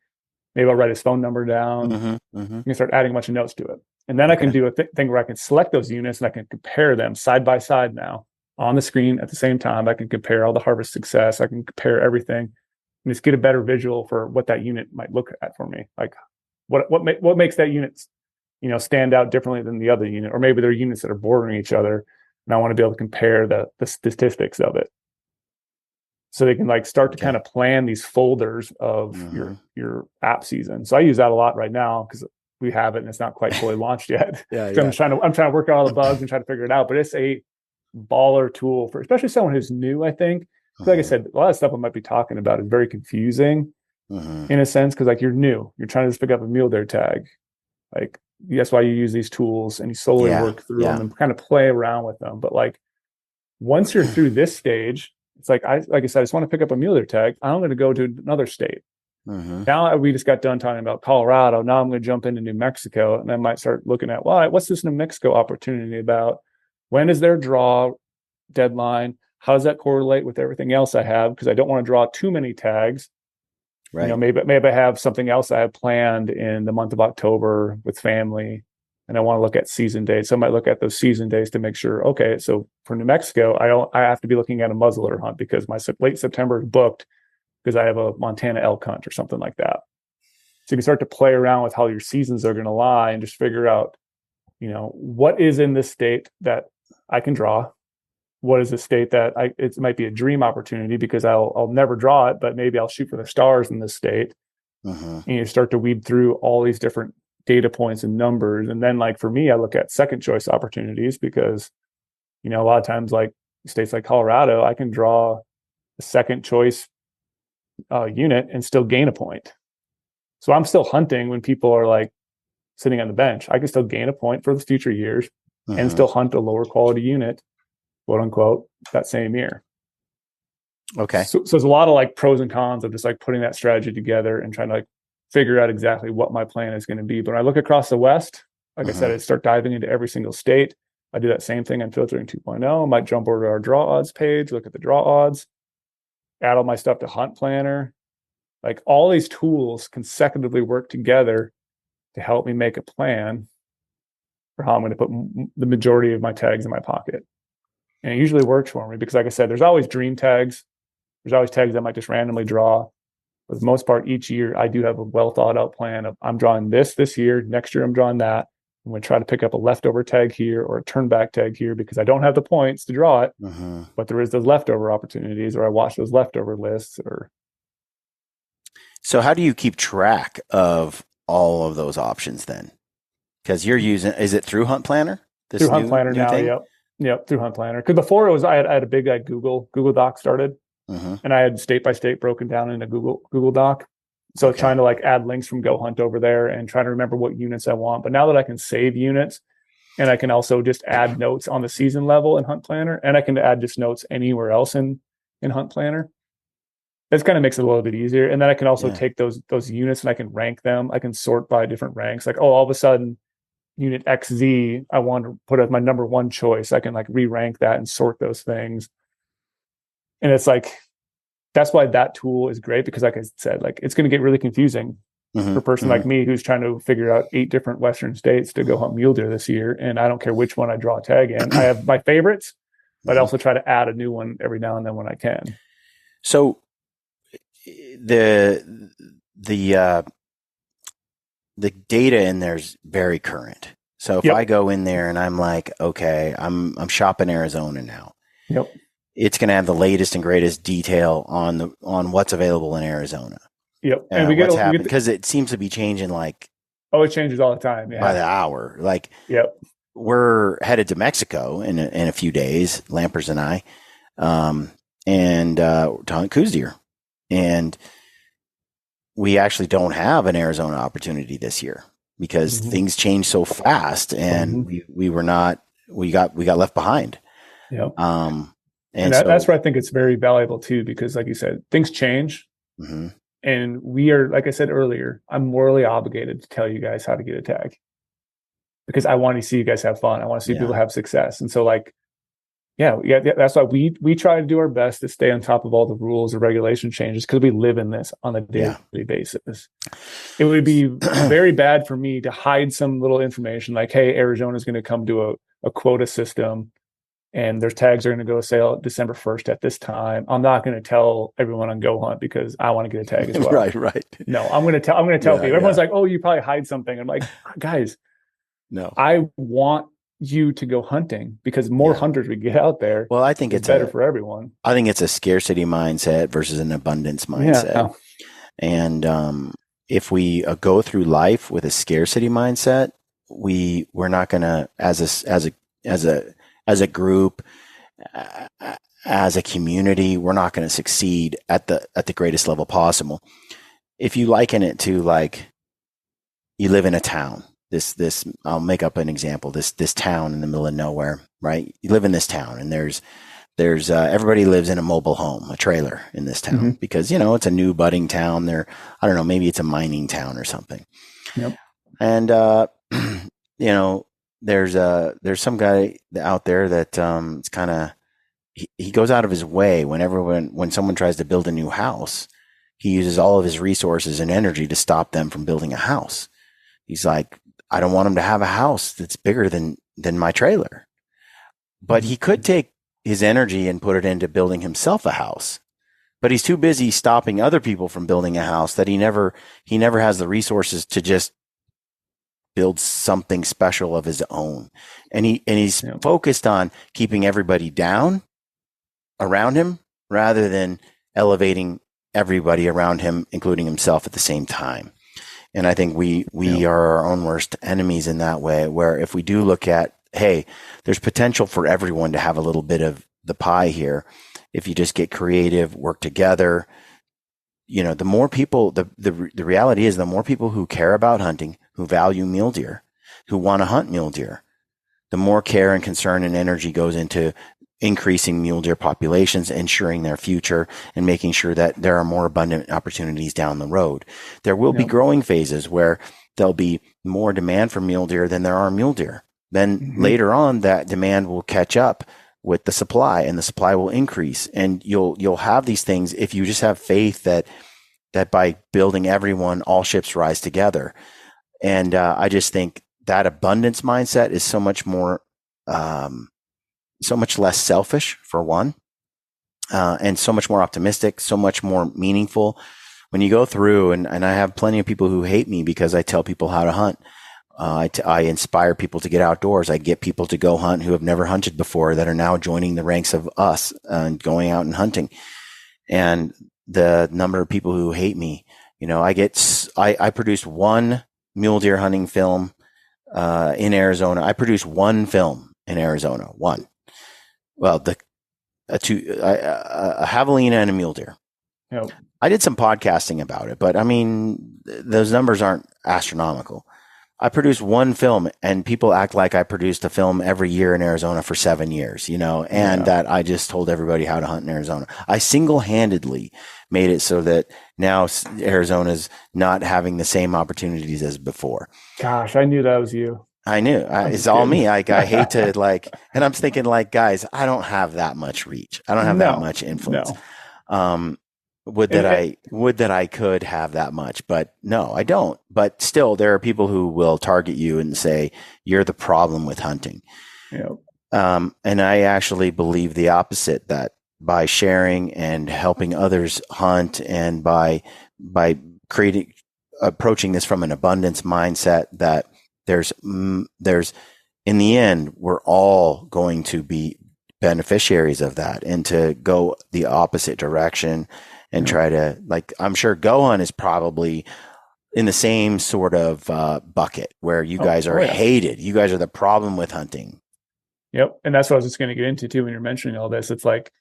Maybe I'll write his phone number down. You can start adding a bunch of notes to it. And then I can do a thing where I can select those units and I can compare them side by side now on the screen at the same time. I can compare all the harvest success. I can compare everything and just get a better visual for what that unit might look at for me. Like what makes that unit, stand out differently than the other unit, or maybe they're units that are bordering each other. And I want to be able to compare the statistics of it. So they can like start to kind of plan these folders of your app season. So I use that a lot right now because we have it and it's not quite fully launched yet. I'm trying to work out all the bugs and try to figure it out. But it's a baller tool for especially someone who's new, I think. Like I said, a lot of stuff I might be talking about is very confusing in a sense, because like you're new. You're trying to just pick up a mule deer tag. Like that's why you use these tools and you slowly work through them and kind of play around with them. But like once you're through this stage, it's like I said, I just want to pick up a mule deer tag. I'm going to go to another state. Now we just got done talking about Colorado. Now I'm going to jump into New Mexico, and I might start looking at, what's this New Mexico opportunity about? When is their draw deadline? How does that correlate with everything else I have? Because I don't want to draw too many tags. Right. Maybe I have something else I have planned in the month of October with family, and I want to look at season dates. So I might look at those season days to make sure, okay, so for New Mexico, I have to be looking at a muzzleloader hunt because my late September is booked because I have a Montana elk hunt or something like that. So you can start to play around with how your seasons are going to lie and just figure out, what is in this state that I can draw? What is a state that it might be a dream opportunity because I'll never draw it, but maybe I'll shoot for the stars in this state. And you start to weed through all these different data points and numbers. And then like for me, I look at second choice opportunities because, a lot of times like states like Colorado, I can draw a second choice unit and still gain a point. So I'm still hunting when people are like sitting on the bench. I can still gain a point for the future years and still hunt a lower quality unit, quote unquote, that same year. Okay. So there's a lot of like pros and cons of just like putting that strategy together and trying to like figure out exactly what my plan is going to be. But when I look across the West, like I said, I start diving into every single state. I do that same thing on filtering 2.0. I might jump over to our draw odds page, look at the draw odds, add all my stuff to Hunt Planner. Like all these tools consecutively work together to help me make a plan for how I'm going to put the majority of my tags in my pocket. And it usually works for me because, like I said, there's always dream tags. There's always tags I might just randomly draw. For the most part, each year, I do have a well thought out plan of I'm drawing this year. Next year, I'm drawing that. I'm going to try to pick up a leftover tag here or a turn back tag here because I don't have the points to draw it, but there is those leftover opportunities, or I watch those leftover lists. So how do you keep track of all of those options then? Because you're using, is it through Hunt Planner? Through Hunt Planner now, thing? Yep, through Hunt Planner. Because before it was, I had a big Google Doc started, and I had state by state broken down in a Google Doc. So trying to like add links from GoHunt over there and trying to remember what units I want. But now that I can save units, and I can also just add notes on the season level in Hunt Planner, and I can add just notes anywhere else in Hunt Planner, this kind of makes it a little bit easier. And then I can also take those units and I can rank them. I can sort by different ranks. Like, all of a sudden, unit XZ, I want to put as my number one choice. I can like re-rank that and sort those things. And it's like, that's why that tool is great, because like I said, like it's going to get really confusing for a person like me who's trying to figure out 8 different Western states to go hunt mule deer this year. And I don't care which one I draw a tag in. I have my favorites, but I also try to add a new one every now and then when I can. So the data in there is very current. So if I go in there and I'm like, okay, I'm shopping Arizona now. It's going to have the latest and greatest detail on what's available in Arizona. And we get what's happening, because it seems to be changing like. Oh, it changes all the time. By the hour. Like we're headed to Mexico in a few days, Lampers and I, and to hunt Coues deer. And we actually don't have an Arizona opportunity this year. because things change so fast, and we got left behind. Yep. And that's where I think it's very valuable too, because like you said, things change. And we are, like I said earlier, I'm morally obligated to tell you guys how to get a tag because I want to see you guys have fun. I want to see people have success. And so like, that's why we try to do our best to stay on top of all the rules or regulation changes because we live in this on a daily basis. It would be very bad for me to hide some little information like, hey, Arizona is going to come to a quota system and their tags are going to go sale December 1st at this time. I'm not going to tell everyone on GoHunt because I want to get a tag as well. Right. No, I'm going to tell people. Everyone's like, oh, you probably hide something. I'm like, guys, no, I want you to go hunting because more hunters we get out there. Well, I think it's better for everyone. I think it's a scarcity mindset versus an abundance mindset. Yeah. And if we go through life with a scarcity mindset, we're not going to, as a group, as a community, we're not going to succeed at the greatest level possible. If you liken it to like you live in a town, this I'll make up an example. This town in the middle of nowhere, right? You live in this town, and there's everybody lives in a mobile home, a trailer in this town because it's a new budding town. I don't know, maybe it's a mining town or something. Yep. And there's some guy out there that it's kind of he goes out of his way when someone tries to build a new house, he uses all of his resources and energy to stop them from building a house. He's like, I don't want him to have a house that's bigger than my trailer. But he could take his energy and put it into building himself a house. But he's too busy stopping other people from building a house that he never has the resources to just build something special of his own. And he's focused on keeping everybody down around him rather than elevating everybody around him, including himself at the same time. And I think we are our own worst enemies in that way, where if we do look at, hey, there's potential for everyone to have a little bit of the pie here. If you just get creative, work together, the more people, the reality is the more people who care about hunting, who value mule deer, who want to hunt mule deer, the more care and concern and energy goes into increasing mule deer populations, ensuring their future, and making sure that there are more abundant opportunities down the road. There will be growing phases where there'll be more demand for mule deer than there are mule deer. Then later on, that demand will catch up with the supply, and the supply will increase. And you'll have these things if you just have faith that by building everyone, all ships rise together. And I just think that abundance mindset is so much more so much less selfish, for one, and so much more optimistic, so much more meaningful. When you go through, and I have plenty of people who hate me because I tell people how to hunt. I inspire people to get outdoors. I get people to go hunt who have never hunted before that are now joining the ranks of us and going out and hunting. And the number of people who hate me, I produced one mule deer hunting film in Arizona. I produced one film in Arizona, one. Well, a javelina and a mule deer. Yep. I did some podcasting about it, but I mean, those numbers aren't astronomical. I produced one film, and people act like I produced a film every year in Arizona for 7 years, and that I just told everybody how to hunt in Arizona. I single-handedly made it so that now Arizona's not having the same opportunities as before. Gosh, I knew that was you. I knew it's all me. I hate to and I'm thinking guys, I don't have that much reach. I don't have that much influence. No. Would that I could have that much, but no, I don't. But still, there are people who will target you and say you're the problem with hunting. Yeah. And I actually believe the opposite, that by sharing and helping others hunt, and by approaching this from an abundance mindset, that there's in the end, we're all going to be beneficiaries of that, and to go the opposite direction and try to, I'm sure GoHunt is probably in the same sort of bucket where you guys are hated. You guys are the problem with hunting. Yep. And that's what I was just going to get into too when you're mentioning all this. It's like,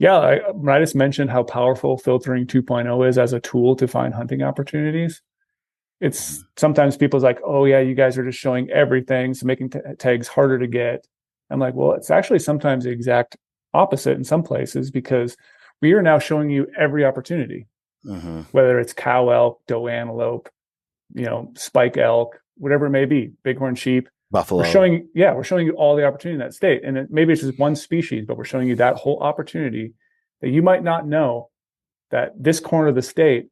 I just mentioned how powerful filtering 2.0 is as a tool to find hunting opportunities. It's sometimes people's like, oh yeah, you guys are just showing everything, so making tags harder to get. I'm like, well, it's actually sometimes the exact opposite in some places, because we are now showing you every opportunity, whether it's cow elk, doe antelope, spike elk, whatever it may be, bighorn sheep. Buffalo. We're showing you all the opportunity in that state. And maybe it's just one species, but we're showing you that whole opportunity that you might not know that this corner of the state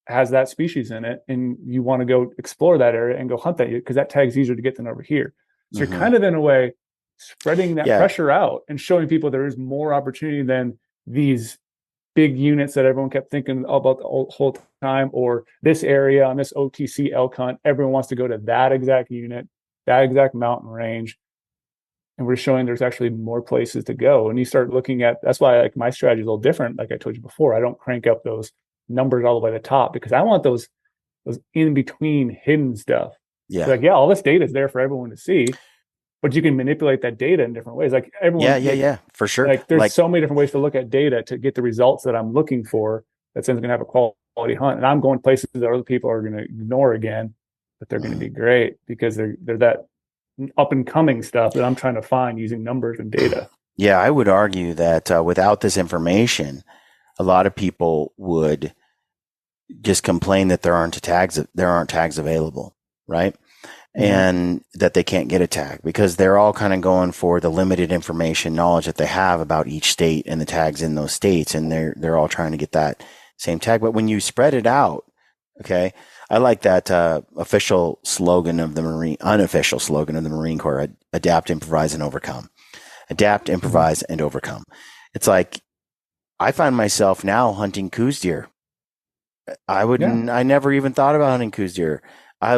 has that species in it, and you want to go explore that area and go hunt that because that tag's easier to get than over here. So you're kind of, in a way, spreading that pressure out and showing people there is more opportunity than these big units that everyone kept thinking about the whole time, or this area on this OTC elk hunt, everyone wants to go to that exact unit, that exact mountain range. And we're showing there's actually more places to go. And you start looking at, that's why like my strategy is a little different. Like I told you before, I don't crank up those numbers all the way to the top, because I want those in between hidden stuff. Yeah. Like, all this data is there for everyone to see, but you can manipulate that data in different ways. Like everyone, for sure. Like there's so many different ways to look at data to get the results that I'm looking for. That's going to have a quality hunt, and I'm going places that other people are going to ignore again, but they're going to be great because they're that up and coming stuff that I'm trying to find using numbers and data. Yeah, I would argue that without this information, a lot of people would just complain that there aren't tags available, right? And that they can't get a tag because they're all kind of going for the limited information knowledge that they have about each state and the tags in those states, and they're all trying to get that same tag. But when you spread it out, okay, I like that unofficial slogan of the Marine Corps: adapt, improvise, and overcome. Adapt, improvise, and overcome. It's like I find myself now hunting coos deer. I never even thought about hunting coos deer. I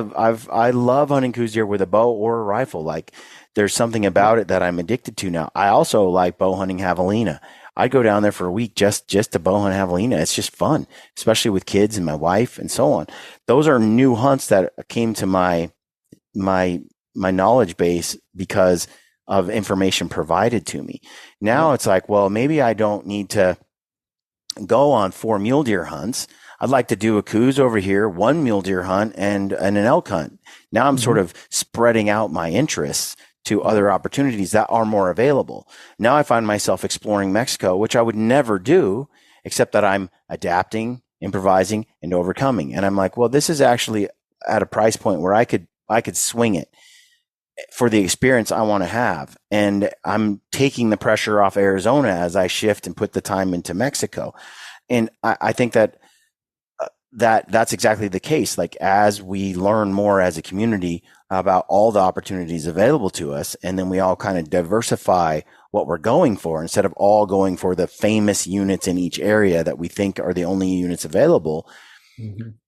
love hunting coos deer with a bow or a rifle. Like there's something about it that I'm addicted to now. I also like bow hunting javelina. I'd go down there for a week just to bow hunt javelina. It's just fun, especially with kids and my wife and so on. Those are new hunts that came to my knowledge base because of information provided to me. Now it's like, well, maybe I don't need to go on 4 mule deer hunts. I'd like to do a coos over here, 1 mule deer hunt and an elk hunt. Now I'm sort of spreading out my interests to other opportunities that are more available. Now I find myself exploring Mexico, which I would never do, except that I'm adapting, improvising, and overcoming. And I'm like, well, this is actually at a price point where I could swing it for the experience I want to have. And I'm taking the pressure off Arizona as I shift and put the time into Mexico. And I think that's exactly the case. Like as we learn more as a community about all the opportunities available to us, and then we all kind of diversify what we're going for instead of all going for the famous units in each area that we think are the only units available,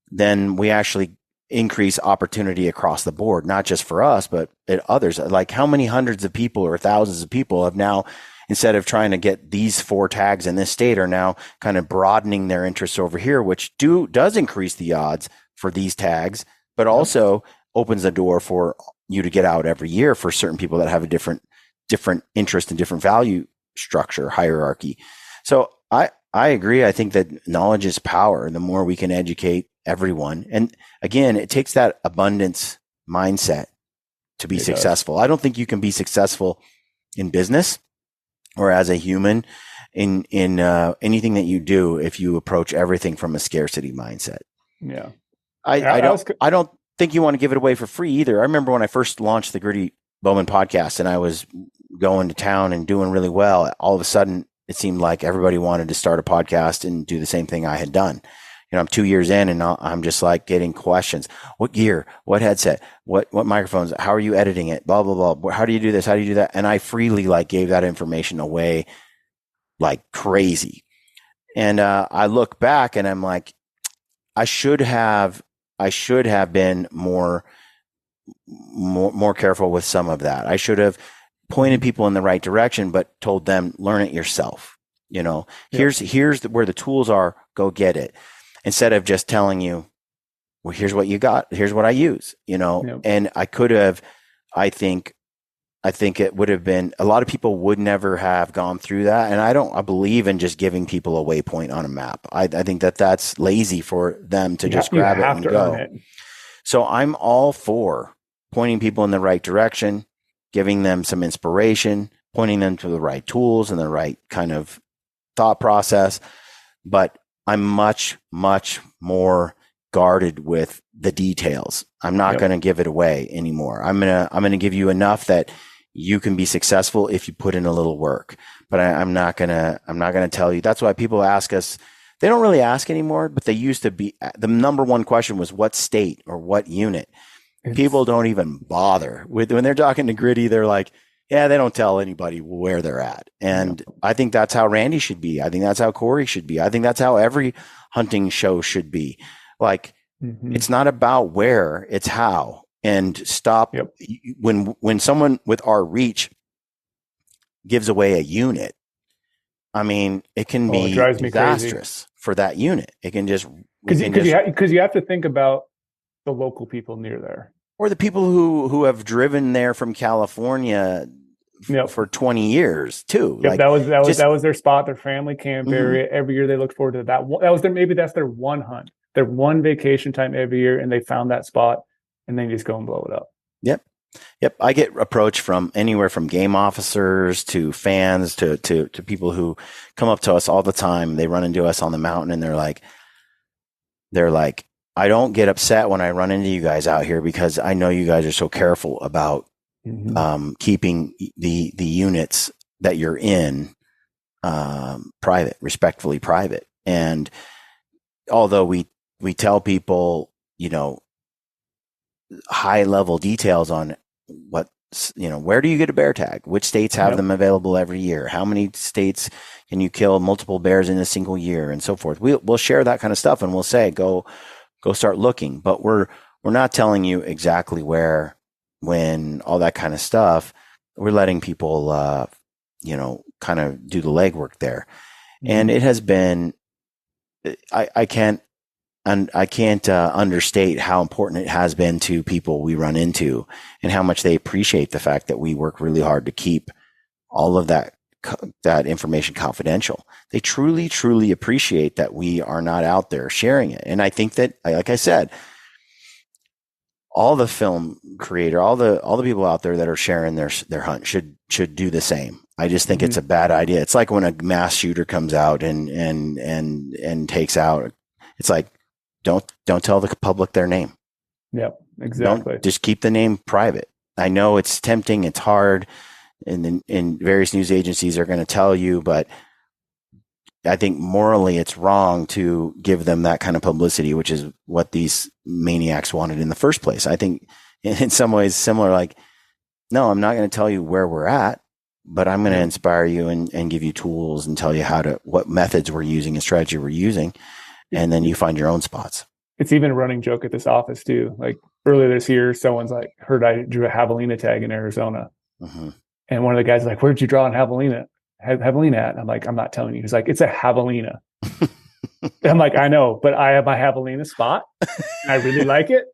then we actually increase opportunity across the board, not just for us, but at others. Like how many hundreds of people or thousands of people have now, instead of trying to get these 4 tags in this state, are now kind of broadening their interests over here, which does increase the odds for these tags, but also opens the door for you to get out every year for certain people that have a different interest and different value structure hierarchy. So I agree. I think that knowledge is power. The more we can educate everyone. And again, it takes that abundance mindset to be successful. I don't think you can be successful in business or as a human in anything that you do if you approach everything from a scarcity mindset. Yeah. I don't think you want to give it away for free either. I remember when I first launched the Gritty Bowman podcast and I was going to town and doing really well. All of a sudden, it seemed like everybody wanted to start a podcast and do the same thing I had done. I'm 2 years in and I'm just like getting questions. What gear? What headset? What microphones? How are you editing it? Blah, blah, blah. How do you do this? How do you do that? And I freely gave that information away like crazy. And I look back and I'm like, I should have been more careful with some of that. I should have pointed people in the right direction, but told them, learn it yourself. Here's where the tools are. Go get it. Instead of just telling you, well, here's what you got. Here's what I use, and I could have, I think it would have been, a lot of people would never have gone through that. And I believe in just giving people a waypoint on a map. I think that's lazy for them to just grab it and go. So I'm all for pointing people in the right direction, giving them some inspiration, pointing them to the right tools and the right kind of thought process. But I'm much, much more guarded with the details. I'm not going to give it away anymore. I'm going to give you enough that you can be successful if you put in a little work. But I'm not going to tell you. That's why people ask us. They don't really ask anymore, but they used to be. The number one question was what state or what unit. People don't even bother with when they're talking to Gritty. They're like, yeah, they don't tell anybody where they're at. And I think that's how Randy should be. I think that's how Corey should be. I think that's how every hunting show should be. Like, it's not about where, it's how. And stop when someone with our reach gives away a unit. I mean, it can be disastrous for that unit. It can just because you have to think about the local people near there, or the people who have driven there from California for 20 years too. Like, that was their spot, their family camp area. Every year they looked forward to that. That was maybe that's their one hunt, their one vacation time every year, and they found that spot, and then just go and blow it up. Yep. I get approached from anywhere from game officers to fans to people who come up to us all the time. They run into us on the mountain and they're like, I don't get upset when I run into you guys out here because I know you guys are so careful about keeping the units that you're in private, respectfully private. And although we tell people, high level details on where do you get a bear tag? Which states have them available every year? How many states can you kill multiple bears in a single year and so forth? We'll share that kind of stuff and we'll say, go start looking, but we're not telling you exactly where, when, all that kind of stuff. We're letting people, kind of do the legwork there. And it has been, I can't understate how important it has been to people we run into and how much they appreciate the fact that we work really hard to keep all of that information confidential. They truly, truly appreciate that we are not out there sharing it. And I think that, like I said, all the film creator, all the people out there that are sharing their hunt should do the same. I just think it's a bad idea. It's like when a mass shooter comes out and takes out. It's like, don't tell the public their name. Yep, exactly. Just keep the name private. I know it's tempting, it's hard, and various news agencies are going to tell you, but I think morally it's wrong to give them that kind of publicity, which is what these maniacs wanted in the first place. I think in some ways similar, like, no, I'm not going to tell you where we're at, but I'm going to inspire you and give you tools and tell you what methods we're using and strategy we're using. And then you find your own spots. It's even a running joke at this office too. Like earlier this year, someone's like, heard I drew a javelina tag in Arizona. And one of the guys is like, where'd you draw a javelina at? And I'm like, I'm not telling you. He's like, it's a javelina. I'm like, I know, but I have my javelina spot. And I really like it.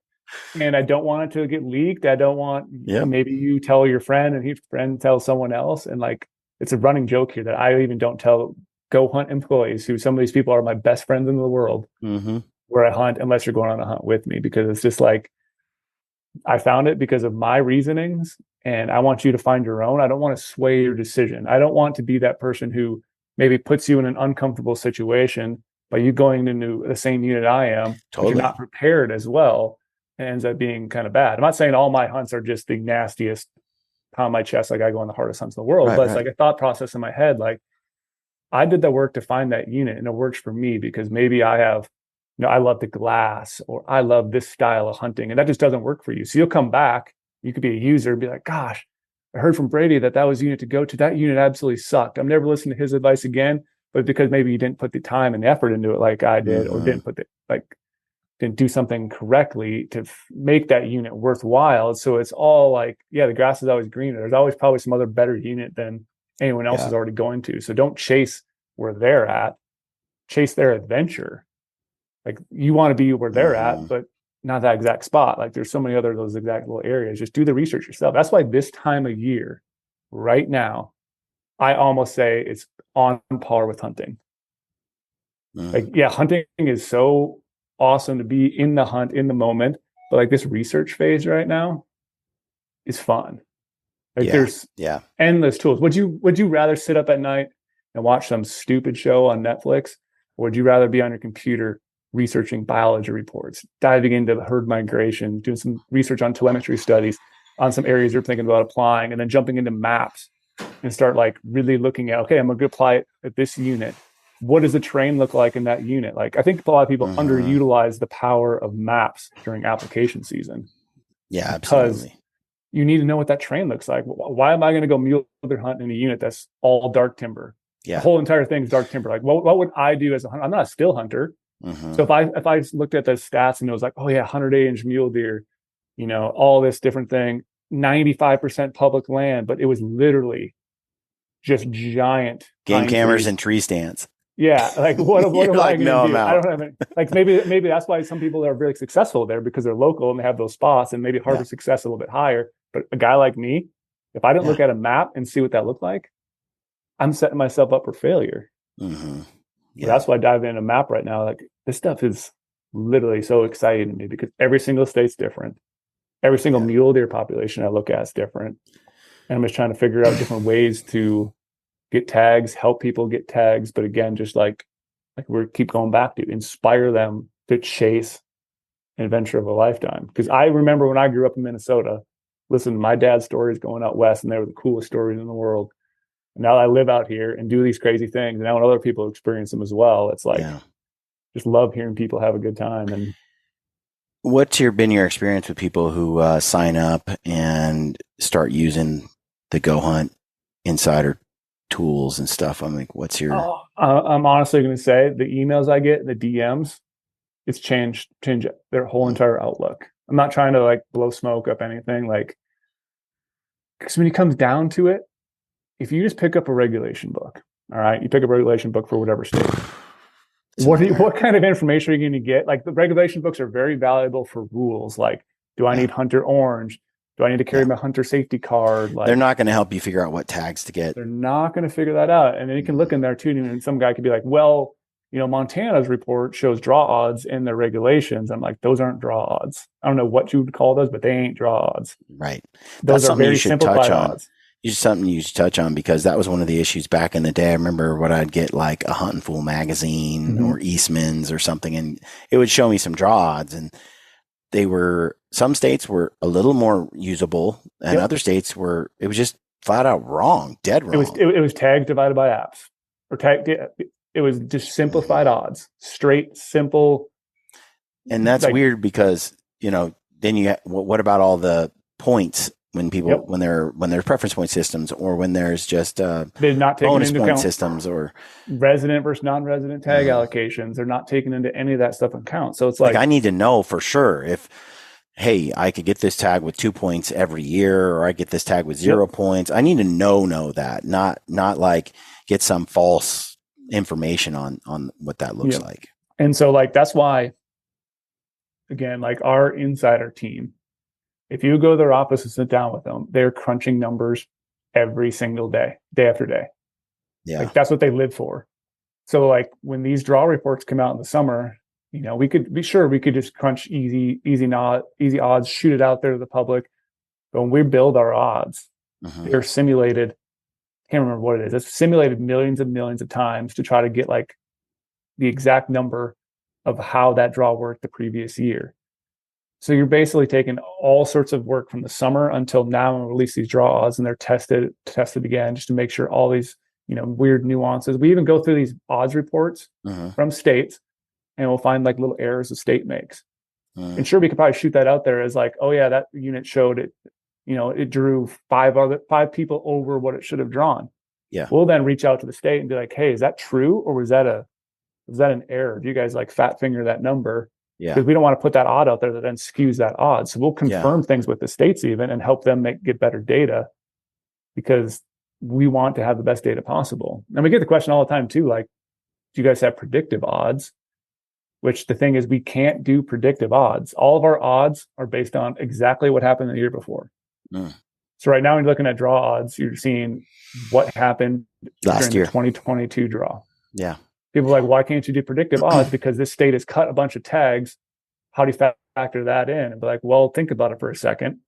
And I don't want it to get leaked. I don't want, maybe you tell your friend and his friend tells someone else. And like, it's a running joke here that I even don't tell GOHUNT employees, who some of these people are my best friends in the world, where I hunt, unless you're going on a hunt with me, because it's just like, I found it because of my reasonings and I want you to find your own. I don't want to sway your decision. I don't want to be that person who maybe puts you in an uncomfortable situation by you going into the same unit I am, but you're not prepared as well, and ends up being kind of bad. I'm not saying all my hunts are just the nastiest, pound my chest, like I go on the hardest hunts in the world, but it's like a thought process in my head, like, I did the work to find that unit and it works for me because maybe I have, I love the glass or I love this style of hunting, and that just doesn't work for you. So you'll come back, you could be a user and be like, gosh, I heard from Brady that was unit to go to. That unit absolutely sucked. I'm never listening to his advice again, but because maybe you didn't put the time and effort into it like I did, or didn't do something correctly to make that unit worthwhile. So it's all like, the grass is always greener. There's always probably some other better unit than anyone else is already going to. So don't chase where they're at, chase their adventure. Like, you want to be where they're at, but not that exact spot. Like, there's so many other those exact little areas. Just do the research yourself. That's why this time of year right now, I almost say it's on par with hunting. Like, hunting is so awesome to be in the hunt, in the moment. But like this research phase right now is fun. Like there's endless tools. Would you rather sit up at night and watch some stupid show on Netflix, or would you rather be on your computer researching biology reports, diving into herd migration, doing some research on telemetry studies on some areas you're thinking about applying, and then jumping into maps and start like really looking at, okay, I'm going to apply it at this unit. What does the terrain look like in that unit? Like I think a lot of people underutilize the power of maps during application season. Yeah, absolutely. You need to know what that terrain looks like. Why am I going to go mule deer hunt in a unit that's all dark timber? Yeah. The whole entire thing is dark timber. Like what would I do as a hunter? I'm not a still hunter. So if I looked at the stats and it was like, oh yeah, 108-inch mule deer, you know, all this different thing, 95% public land, but it was literally just giant game cameras trees and tree stands. Yeah, like what am I going to do? I don't have it. Like maybe that's why some people are very successful there, because they're local and they have those spots and maybe harvest success a little bit higher. But a guy like me, if I didn't look at a map and see what that looked like, I'm setting myself up for failure. So that's why I dive into a map right now. Like this stuff is literally so exciting to me because every single state's different. Every single mule deer population I look at is different. And I'm just trying to figure out different ways to get tags, help people get tags. But again, just like we keep going back to, inspire them to chase an adventure of a lifetime. Because I remember when I grew up in Minnesota, listen to my dad's stories going out west, and they were the coolest stories in the world. And now I live out here and do these crazy things, and now when other people experience them as well, it's like just love hearing people have a good time. And what's been your experience with people who sign up and start using the GOHUNT Insider tools and stuff? I'm like, what's your? I'm honestly going to say the emails I get, the DMs, it's changed their whole entire outlook. I'm not trying to like blow smoke up anything, like, because when it comes down to it, if you just pick up a regulation book, all right, you pick up a regulation book for whatever state. What kind of information are you going to get? Like the regulation books are very valuable for rules. Like, do I need hunter orange? Do I need to carry my hunter safety card? Like, they're not going to help you figure out what tags to get. They're not going to figure that out. And then you can look in there too, and some guy could be like, well, you know, Montana's report shows draw odds in their regulations. I'm like, those aren't draw odds. I don't know what you would call those, but they ain't draw odds. Right. Those are very simplified odds. It's something you should touch on, because that was one of the issues back in the day. I remember what I'd get, like a Huntin' Fool magazine or Eastman's or something, and it would show me some draw odds, and some states were a little more usable, and other states it was just flat out wrong, dead wrong. It was tags divided by apps, or it was just simplified odds, straight, simple. And that's weird because, you know, then what about all the points? When people, when there's preference point systems, or when there's just they're not taking bonus into point account systems, or resident versus non-resident tag allocations, they're not taking into any of that stuff in account. So it's like I need to know for sure if, hey, I could get this tag with 2 points every year, or I get this tag with 0 points. I need to know that, not like get some false information on what that looks like. And so like that's why, again, like our insider team, if you go to their office and sit down with them, they're crunching numbers every single day, day after day. Yeah. Like that's what they live for. So like when these draw reports come out in the summer, you know, we could just crunch easy odds, shoot it out there to the public. But when we build our odds, they're simulated. I can't remember what it is. It's simulated millions and millions of times to try to get like the exact number of how that draw worked the previous year. So you're basically taking all sorts of work from the summer until now and release these draw odds, and they're tested again just to make sure all these, you know, weird nuances. We even go through these odds reports from states, and we'll find like little errors the state makes. And sure, we could probably shoot that out there as like, oh yeah, that unit showed it, you know, it drew five people over what it should have drawn. Yeah. We'll then reach out to the state and be like, hey, is that true, or was that an error? Do you guys like fat finger that number? Yeah. Because we don't want to put that odd out there that then skews that odd. So we'll confirm things with the states even and help them get better data, because we want to have the best data possible. And we get the question all the time too, like, do you guys have predictive odds? Which the thing is, we can't do predictive odds. All of our odds are based on exactly what happened the year before. So right now, when you're looking at draw odds, you're seeing what happened last year, the 2022 draw. Yeah. People are like, why can't you do predictive odds? Because this state has cut a bunch of tags. How do you factor that in and be like, well, think about it for a second.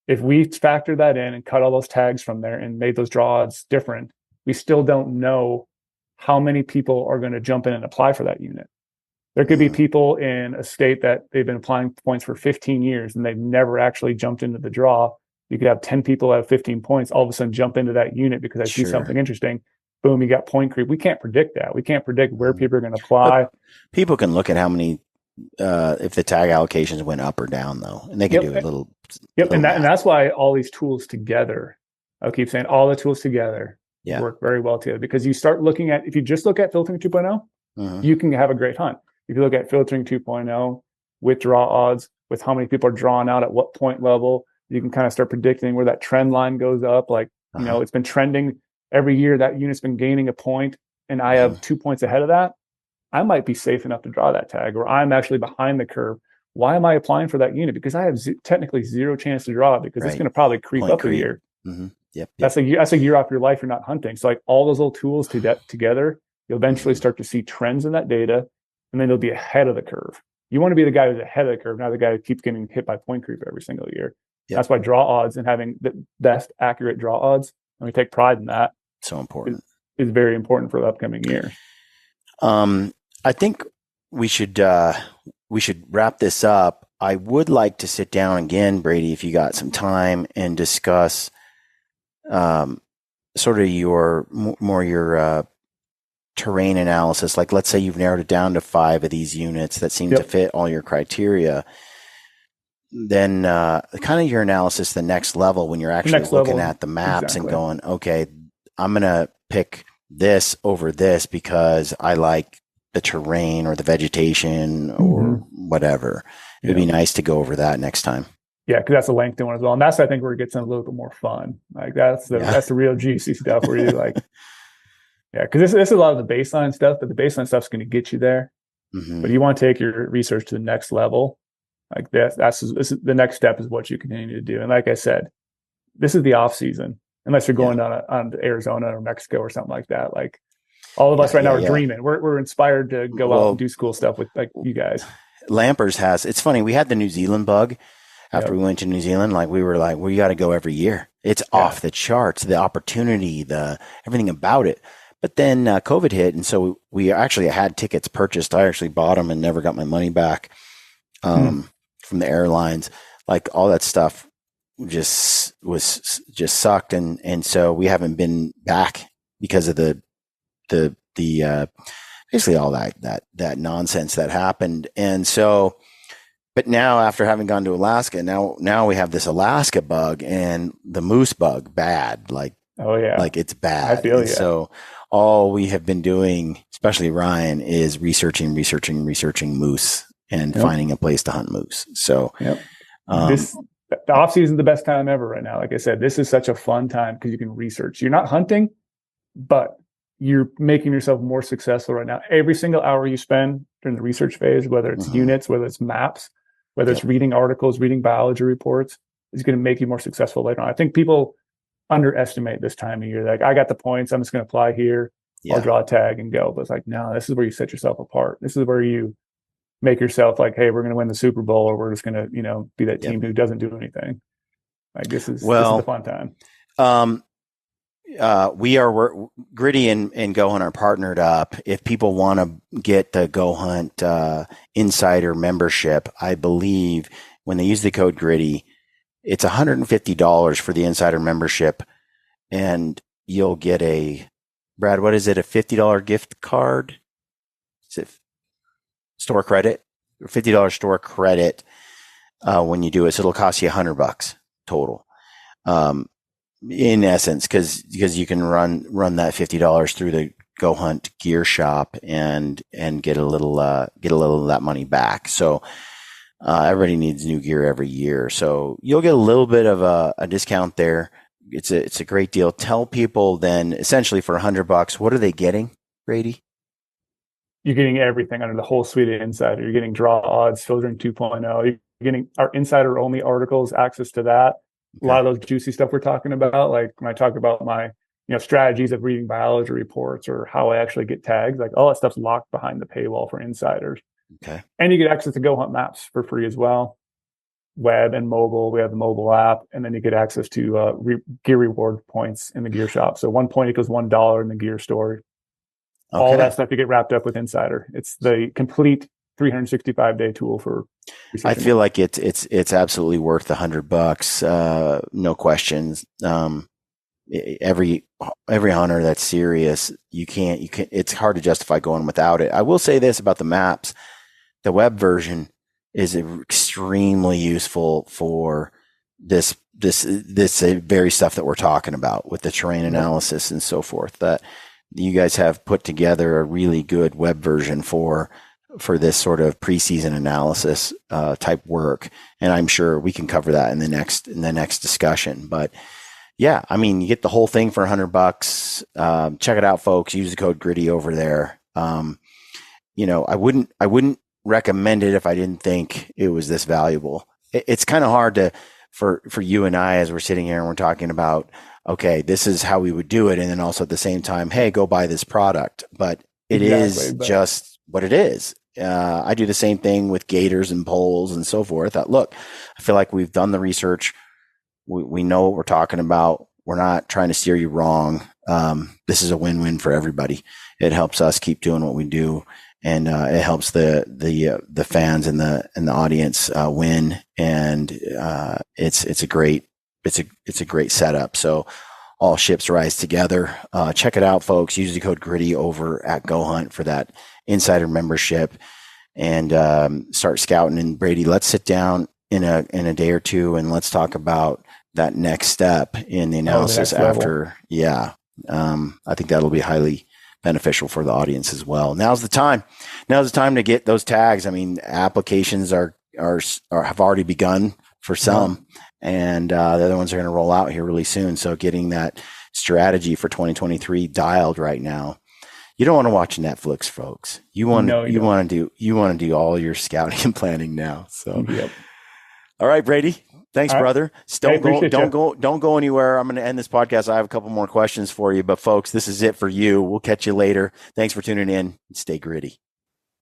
If we factor that in and cut all those tags from there and made those draw odds different, we still don't know how many people are going to jump in and apply for that unit. There could be people in a state that they've been applying points for 15 years and they've never actually jumped into the draw. You could have 10 people at 15 points all of a sudden jump into that unit because I see something interesting. Boom, you got point creep. We can't predict that. We can't predict where people are going to apply. But people can look at how many, if the tag allocations went up or down, though, and they can do a little. And that's why all these tools together, I'll keep saying all the tools together work very well together, because you start looking at, if you just look at filtering 2.0, you can have a great hunt. If you look at filtering 2.0 with draw odds, with how many people are drawn out at what point level, you can kind of start predicting where that trend line goes up. Like, you know, it's been trending every year, that unit's been gaining a point, and I have 2 points ahead of that. I might be safe enough to draw that tag, or I'm actually behind the curve. Why am I applying for that unit? Because I have technically zero chance to draw it, because it's going to probably creep up a year. That's a year off your life you're not hunting. So like all those little tools together, you'll eventually start to see trends in that data, and then you'll be ahead of the curve. You want to be the guy who's ahead of the curve, not the guy who keeps getting hit by point creep every single year. That's why draw odds and having the best accurate draw odds, and we take pride in that. So important. Is very important for the upcoming year. I think we should wrap this up. I would like to sit down again, Brady, if you got some time, and discuss sort of your terrain analysis. Like, let's say you've narrowed it down to 5 of these units that seem to fit all your criteria. Then kind of your analysis, the next level, when you're actually looking at the maps and going, okay, I'm going to pick this over this because I like the terrain or the vegetation or whatever. It'd be nice to go over that next time. Yeah, because that's a lengthy one as well. And that's, I think, where it gets a little bit more fun. Like that's the real juicy stuff where you like, because this is a lot of the baseline stuff, but the baseline stuff's going to get you there. But you want to take your research to the next level. Like that's the next step is what you continue to do. And like I said, this is the off season, unless you're going on to Arizona or Mexico or something like that. Like all of us right now are dreaming. We're inspired to go out and do cool stuff with like you guys. Lampers it's funny. We had the New Zealand bug after we went to New Zealand. Like we were like, well, you got to go every year. It's off the charts, the opportunity, everything about it. But then COVID hit. And so we actually had tickets purchased. I actually bought them and never got my money back. From the airlines, like all that stuff just sucked. And so we haven't been back because of the basically all that nonsense that happened. And so, but now after having gone to Alaska, now we have this Alaska bug and the moose bug bad. Like, like it's bad. I feel So all we have been doing, especially Ryan, is researching moose and finding a place to hunt moose. So the off season is the best time ever right now. Like I said, this is such a fun time because you can research. You're not hunting, but you're making yourself more successful right now. Every single hour you spend during the research phase, whether it's units, whether it's maps, whether it's reading articles, reading biology reports, is going to make you more successful later on. I think people underestimate this time of year. Like, I got the points, I'm just going to apply here. I'll draw a tag and go. But it's like, no, this is where you set yourself apart. This is where you make yourself like, hey, we're going to win the Super Bowl, or we're just going to, be that team who doesn't do anything. Like this is the fun time. Gritty and GoHunt are partnered up. If people want to get the GoHunt Insider membership, I believe when they use the code Gritty, it's $150 for the Insider membership, and you'll get Brad, what is it? A $50 gift card? Is it store credit? $50 store credit when you do it. So it'll cost you $100 total. In essence, because you can run that $50 through the GoHunt gear shop and get a little of that money back. So everybody needs new gear every year, so you'll get a little bit of a discount there. It's a great deal. Tell people then, essentially for $100, what are they getting, Brady? You're getting everything under the whole suite of Insider. You're getting draw odds, filtering 2.0. You're getting our Insider only articles, access to that. A lot of those juicy stuff we're talking about, like when I talk about my, strategies of reading biology reports or how I actually get tags, like all that stuff's locked behind the paywall for insiders. Okay. And you get access to GoHunt maps for free as well. web and mobile. We have the mobile app, and then you get access to gear reward points in the gear shop. So 1 point equals $1 in the gear store. Okay. All that stuff you get wrapped up with Insider. It's the complete 365-day tool for I feel like it's absolutely worth the $100. No questions. Every hunter that's serious, you can't, it's hard to justify going without it. I will say this about the maps. The web version is extremely useful for this very stuff that we're talking about with the terrain analysis and so forth. That you guys have put together a really good web version for this sort of preseason analysis type work, and I'm sure we can cover that in the next discussion. But yeah, I mean, you get the whole thing for $100. Check it out, folks. Use the code GRITTY over there. I wouldn't recommend it if I didn't think it was this valuable. It's kind of hard for you and I, as we're sitting here and we're talking about, okay, this is how we would do it, and then also at the same time, hey, go buy this product. But it is just what it is. I do the same thing with gaiters and poles and so forth. Look, I feel like we've done the research. We know what we're talking about. We're not trying to steer you wrong. This is a win-win for everybody. It helps us keep doing what we do, and it helps the fans and the audience win. And it's a great setup. So all ships rise together. Check it out, folks. Use the code GRITTY over at GOHUNT for that Insider membership, and start scouting. And Brady, let's sit down in a day or two and let's talk about that next step in the analysis after. Yeah. I think that'll be highly beneficial for the audience as well. Now's the time to get those tags. I mean, applications have already begun for some, and the other ones are going to roll out here really soon. So getting that strategy for 2023 dialed right now. You don't want to watch Netflix, folks. You want to do all your scouting and planning now. So, yep. All right, Brady. Thanks, brother. Don't go anywhere. I'm going to end this podcast. I have a couple more questions for you, but folks, this is it for you. We'll catch you later. Thanks for tuning in. Stay gritty.